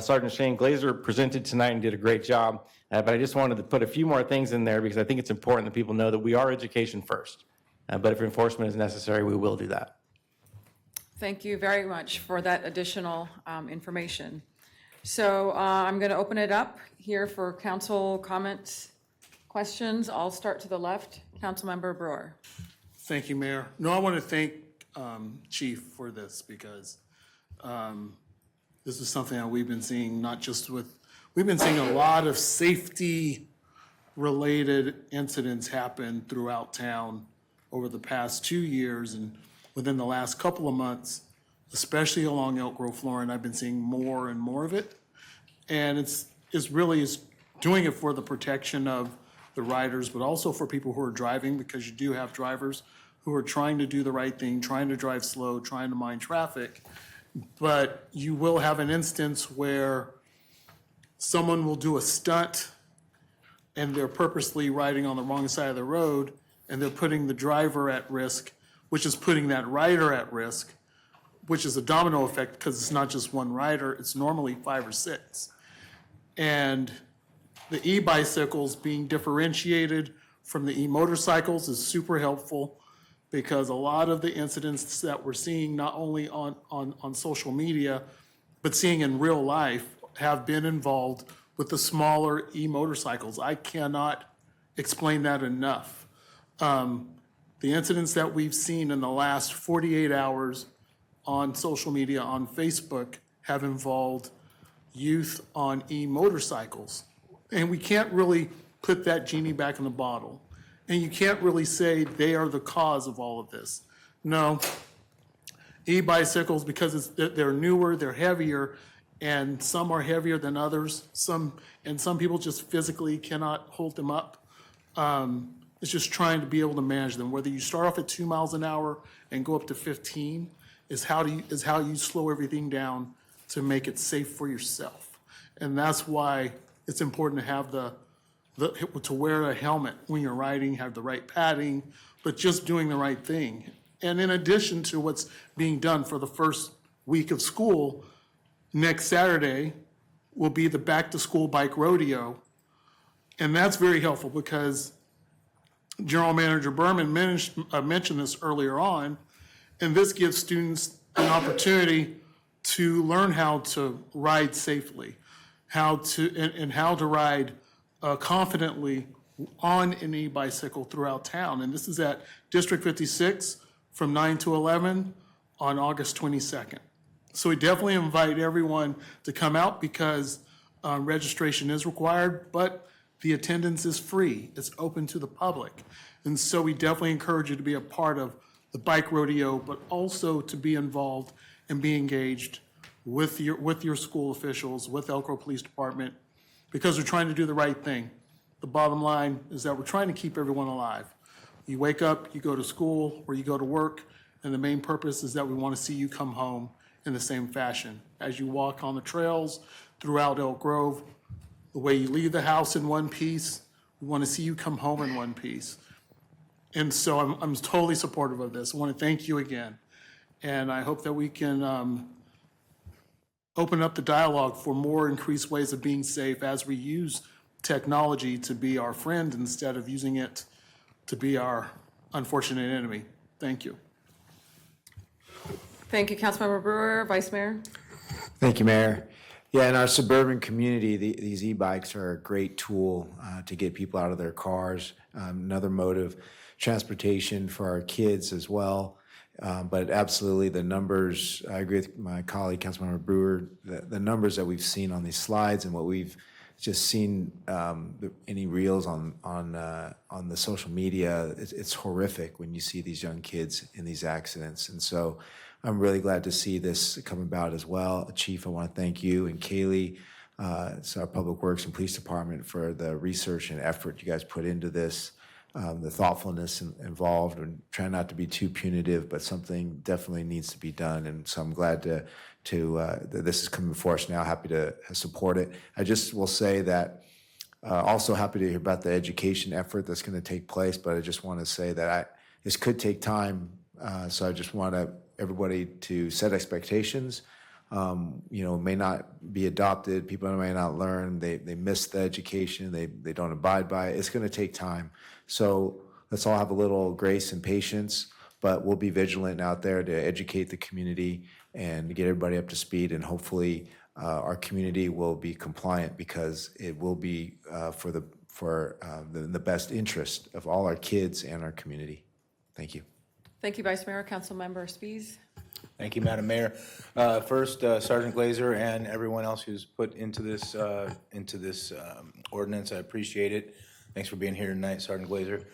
Sergeant Shane Glazer presented tonight and did a great job, but I just wanted to put a few more things in there because I think it's important that people know that we are education first. But if enforcement is necessary, we will do that. Thank you very much for that additional information. So I'm going to open it up here for council comments, questions. I'll start to the left. Councilmember Brewer. Thank you, Mayor. No, I want to thank Chief for this because this is something that we've been seeing, we've been seeing a lot of safety-related incidents happen throughout town over the past 2 years and within the last couple of months, especially along Elk Grove, Florida, I've been seeing more and more of it. And it's really doing it for the protection of the riders, but also for people who are driving, because you do have drivers who are trying to do the right thing, trying to drive slow, trying to mind traffic. But you will have an instance where someone will do a stunt and they're purposely riding on the wrong side of the road and they're putting the driver at risk, which is putting that rider at risk, which is a domino effect because it's not just one rider, it's normally 5 or 6. And the e-bicycles being differentiated from the e-motorcycles is super helpful because a lot of the incidents that we're seeing, not only on social media, but seeing in real life, have been involved with the smaller e-motorcycles. I cannot explain that enough. The incidents that we've seen in the last 48 hours on social media, on Facebook, have involved youth on e-motorcycles. And we can't really put that genie back in the bottle. And you can't really say they are the cause of all of this. No, e-bicycles, because they're newer, they're heavier, and some are heavier than others. Some people just physically cannot hold them up. It's just trying to be able to manage them. Whether you start off at 2 miles an hour and go up to 15 is how you slow everything down to make it safe for yourself. And that's why it's important to have to wear a helmet when you're riding, have the right padding, but just doing the right thing. And in addition to what's being done for the first week of school, next Saturday will be the back to school bike rodeo. And that's very helpful because General Manager Berman mentioned this earlier on, and this gives students an opportunity to learn how to ride safely, how to ride confidently on an e-bicycle throughout town. And this is at District 56 from 9 to 11 on August 22nd. So we definitely invite everyone to come out because registration is required, but the attendance is free. It's open to the public. And so we definitely encourage you to be a part of the bike rodeo, but also to be involved and be engaged with your school officials, with Elk Grove Police Department, because we're trying to do the right thing. The bottom line is that we're trying to keep everyone alive. You wake up, you go to school, or you go to work, and the main purpose is that we want to see you come home in the same fashion. As you walk on the trails throughout Elk Grove, the way you leave the house in one piece, we want to see you come home in one piece. And so I'm totally supportive of this. I want to thank you again. And I hope that we can open up the dialogue for more increased ways of being safe as we use technology to be our friend instead of using it to be our unfortunate enemy. Thank you. Thank you, Councilmember Brewer. Vice Mayor? Thank you, Mayor. Yeah, in our suburban community, these e-bikes are a great tool to get people out of their cars, another mode of transportation for our kids as well. But absolutely, the numbers, I agree with my colleague, Councilmember Brewer, the numbers that we've seen on these slides and what we've just seen, any reels on the social media, it's horrific when you see these young kids in these accidents. And so I'm really glad to see this come about as well. Chief, I want to thank you and Kaylee, it's our Public Works and Police Department, for the research and effort you guys put into this, the thoughtfulness involved, and trying not to be too punitive, but something definitely needs to be done. And so I'm glad that this is coming before us now. Happy to support it. I just will say that also happy to hear about the education effort that's going to take place, but I just want to say that this could take time. So I just want everybody to set expectations. May not be adopted. People may not learn. They miss the education. They don't abide by it. It's going to take time. So let's all have a little grace and patience, but we'll be vigilant out there to educate the community and get everybody up to speed. And hopefully our community will be compliant, because it will be for the best interest of all our kids and our community. Thank you. Thank you, Vice Mayor. Councilmember Spies? Thank you, Madam Mayor. First, Sergeant Glazer and everyone else who's put into this ordinance, I appreciate it. Thanks for being here tonight, Sergeant Glazer.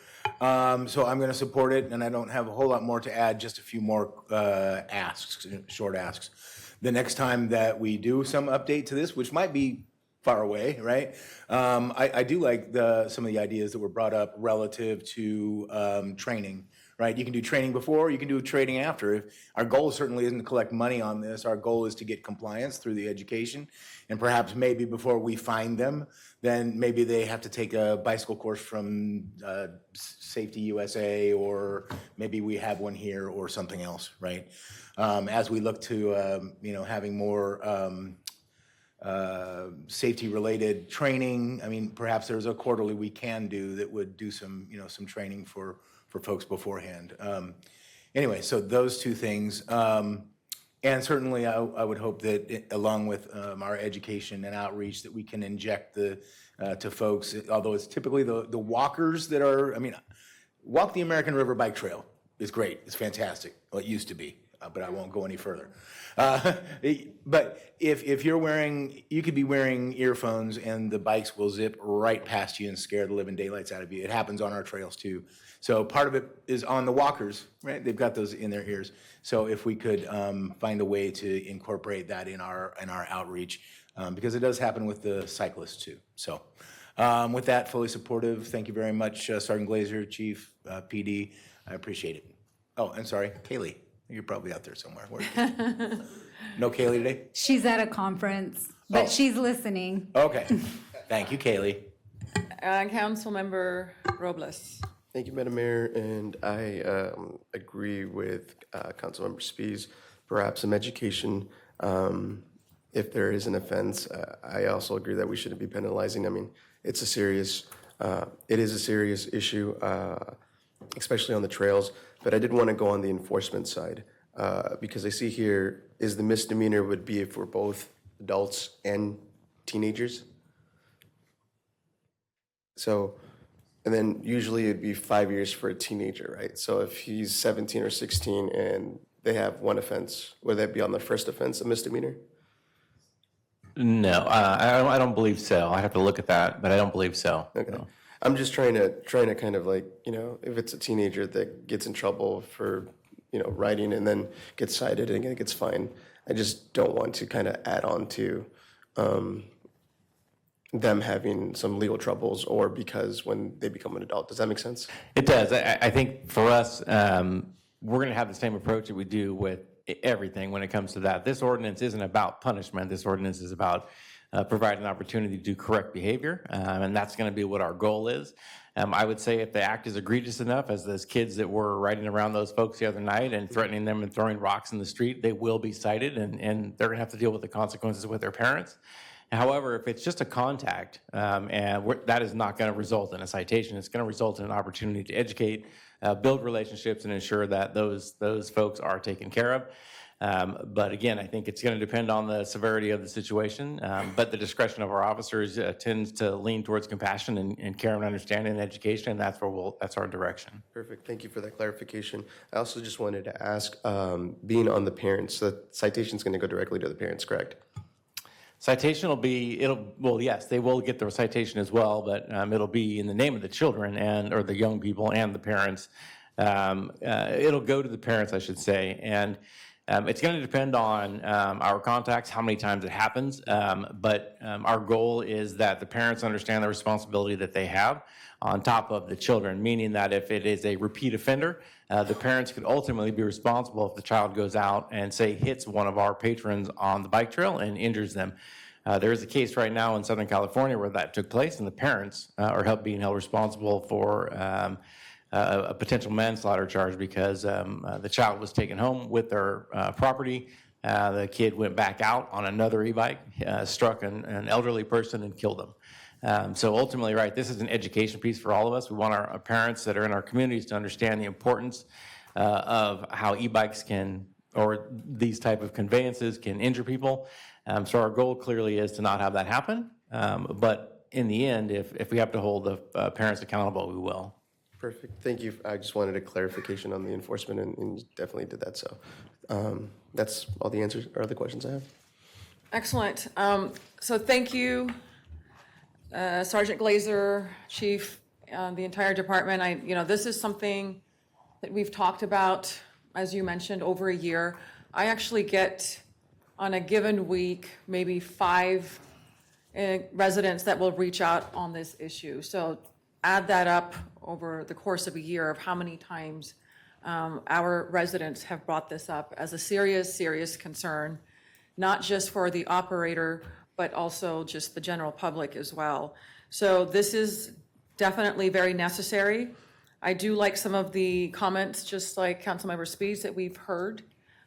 So I'm going to support it, and I don't have a whole lot more to add, just a few more short asks. The next time that we do some update to this, which might be far away, right? I do like some of the ideas that were brought up relative to training. Right, you can do training before, you can do training after. Our goal certainly isn't to collect money on this. Our goal is to get compliance through the education, and perhaps maybe before we find them, then maybe they have to take a bicycle course from Safety USA, or maybe we have one here or something else, right? As we look to having more safety-related training, I mean, perhaps there's a quarterly we can do that would do some training for folks beforehand. Anyway, so those two things. And certainly I would hope that along with our education and outreach that we can inject to folks, although it's typically the walkers that are, Walk the American River Bike Trail is great. It's fantastic. Well, it used to be. but I won't go any further. But if you're wearing, you could be wearing earphones and the bikes will zip right past you and scare the living daylights out of you. It happens on our trails too. So part of it is on the walkers, right? They've got those in their ears. So if we could find a way to incorporate that in our outreach, because it does happen with the cyclists too. So with that, fully supportive. Thank you very much, Sergeant Glazer, Chief, PD. I appreciate it. Oh, and sorry, Kaylee. You're probably out there somewhere. No Kaylee today? She's at a conference, but she's listening. Okay. Thank you, Kaylee. Councilmember Robles. Thank you, Madam Mayor, and I agree with Councilmember Spies. Perhaps some education, if there is an offense. I also agree that we shouldn't be penalizing. I mean, it is a serious issue, especially on the trails. But I did want to go on the enforcement side because I see here is the misdemeanor would be for both adults and teenagers. So, and then usually it'd be 5 years for a teenager, right? So if he's 17 or 16 and they have one offense, would that be on the first offense a misdemeanor? No, I don't believe so. I have to look at that, but I don't believe so. Okay. No. I'm just trying to kind of like, if it's a teenager that gets in trouble for, riding and then gets cited and gets fined, I just don't want to kind of add on to them having some legal troubles or because when they become an adult. Does that make sense? It does. I think for us, we're going to have the same approach that we do with everything when it comes to that. This ordinance isn't about punishment. This ordinance is about providing an opportunity to do correct behavior, and that's going to be what our goal is. I would say if the act is egregious enough, as those kids that were riding around those folks the other night and threatening them and throwing rocks in the street, they will be cited, and they're going to have to deal with the consequences with their parents. However, if it's just a contact, that is not going to result in a citation. It's going to result in an opportunity to educate, build relationships, and ensure that those folks are taken care of. But again, I think it's going to depend on the severity of the situation. But the discretion of our officers tends to lean towards compassion and care and understanding and education, and that's our direction. Perfect. Thank you for that clarification. I also just wanted to ask, being on the parents, the citation's going to go directly to the parents, correct? Citation will be, yes, they will get the citation as well, but it'll be in the name of the children or the young people and the parents. It'll go to the parents, I should say. And it's going to depend on our contacts, how many times it happens. But our goal is that the parents understand the responsibility that they have on top of the children, meaning that if it is a repeat offender, the parents could ultimately be responsible if the child goes out and, say, hits one of our patrons on the bike trail and injures them. There is a case right now in Southern California where that took place, and the parents are being held responsible for a potential manslaughter charge because the child was taken home with their property. The kid went back out on another e-bike, struck an elderly person and killed them. So ultimately, right, this is an education piece for all of us. We want our parents that are in our communities to understand the importance of how e-bikes or these type of conveyances can injure people. So our goal clearly is to not have that happen. But in the end, if we have to hold the parents accountable, we will. Perfect. Thank you. I just wanted a clarification on the enforcement, and you definitely did that. So that's all the answers or the questions I have. Excellent. So thank you, Sergeant Glazer, Chief, the entire department. This is something that we've talked about, as you mentioned, over a year. I actually get on a given week maybe 5 residents that will reach out on this issue. So add that up over the course of a year of how many times our residents have brought this up as a serious, serious concern, not just for the operator, but also just the general public as well. So this is definitely very necessary. I do like some of the comments, just like Councilmember Spies, that we've heard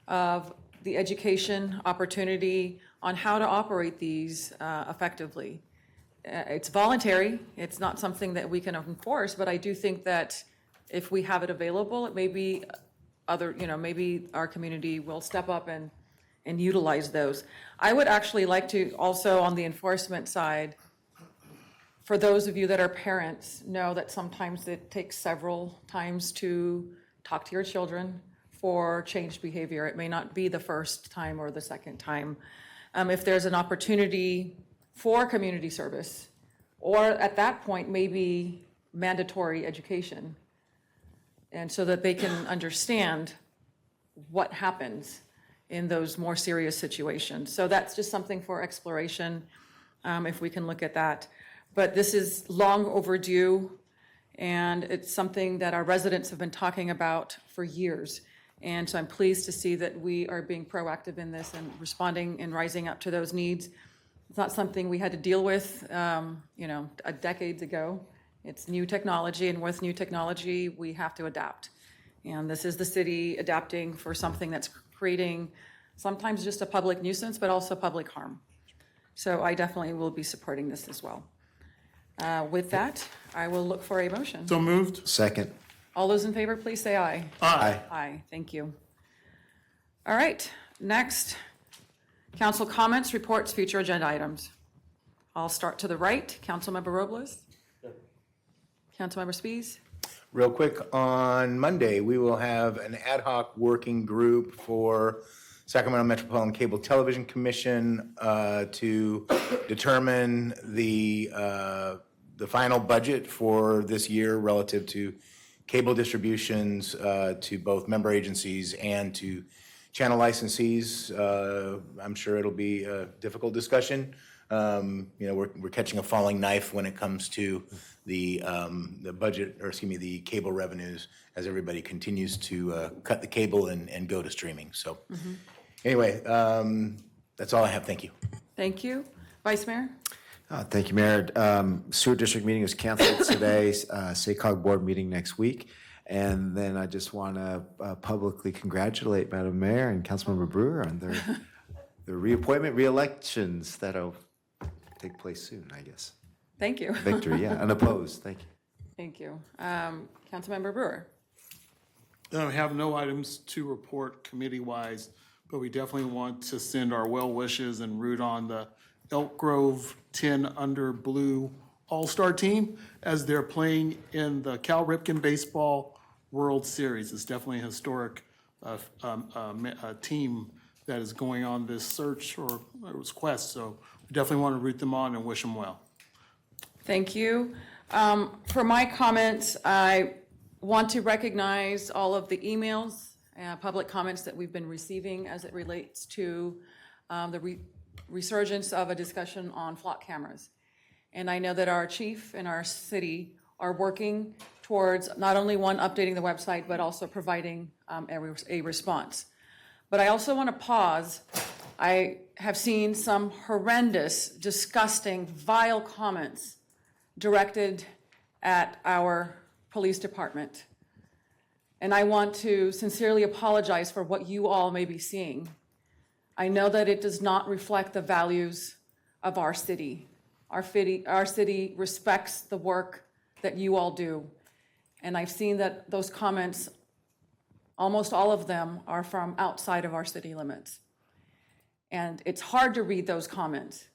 of the education opportunity on how to operate these effectively. It's voluntary. It's not something that we can enforce, but I do think that if we have it available, it may be maybe our community will step up and utilize those. I would actually like to also, on the enforcement side, for those of you that are parents, know that sometimes it takes several times to talk to your children, for changed behavior. It may not be the first time or the second time. If there's an opportunity for community service, or at that point, maybe mandatory education, and so that they can understand what happens in those more serious situations. So that's just something for exploration, if we can look at that. But this is long overdue, and it's something that our residents have been talking about for years. And so I'm pleased to see that we are being proactive in this and responding and rising up to those needs. It's not something we had to deal with, decades ago. It's new technology, and with new technology, we have to adapt. And this is the city adapting for something that's creating sometimes just a public nuisance, but also public harm. So I definitely will be supporting this as well. With that, I will look for a motion. So moved. Second. All those in favor, please say aye. Aye. Aye, thank you. All right, next, council comments, reports, future agenda items. I'll start to the right. Councilmember Robles. Councilmember Spies. Real quick, on Monday, we will have an ad hoc working group for Sacramento Metropolitan Cable Television Commission to determine the final budget for this year relative to cable distributions to both member agencies and to channel licensees. I'm sure it'll be a difficult discussion. We're catching a falling knife when it comes to the budget, or excuse me, the cable revenues, as everybody continues to cut the cable and go to streaming. So anyway, that's all I have. Thank you. Thank you. Vice Mayor? Thank you, Mayor. Sewer District meeting is canceled today, SACOG board meeting next week. And then I just want to publicly congratulate Madam Mayor and Councilmember Brewer on their reappointment, re-elections that'll take place soon, I guess. Thank you. Victory, yeah, unopposed, thank you. Thank you. Councilmember Brewer? I have no items to report committee-wise, but we definitely want to send our well wishes and root on the Elk Grove 10 under blue all-star team as they're playing in the Cal Ripken Baseball World Series. It's definitely a historic team that is going on this search or quest. So we definitely want to root them on and wish them well. Thank you. For my comments, I want to recognize all of the emails, public comments that we've been receiving as it relates to the resurgence of a discussion on flock cameras. And I know that our chief and our city are working towards not only updating the website, but also providing a response. But I also want to pause. I have seen some horrendous, disgusting, vile comments directed at our police department. And I want to sincerely apologize for what you all may be seeing. I know that it does not reflect the values of our city. Our city respects the work that you all do. And I've seen that those comments, almost all of them, are from outside of our city limits. And it's hard to read those comments.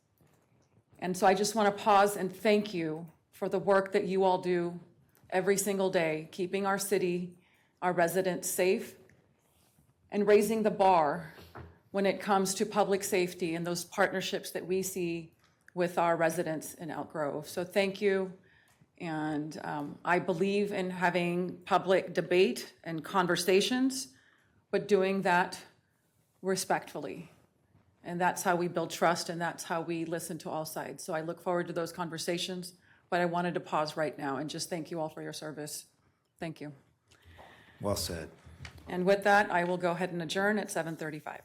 And so I just want to pause and thank you for the work that you all do every single day, keeping our city, our residents safe, and raising the bar when it comes to public safety and those partnerships that we see with our residents in Elk Grove. So thank you. And I believe in having public debate and conversations, but doing that respectfully. And that's how we build trust, and that's how we listen to all sides. So I look forward to those conversations, but I wanted to pause right now and just thank you all for your service. Thank you. Well said. And with that, I will go ahead and adjourn at 7:35.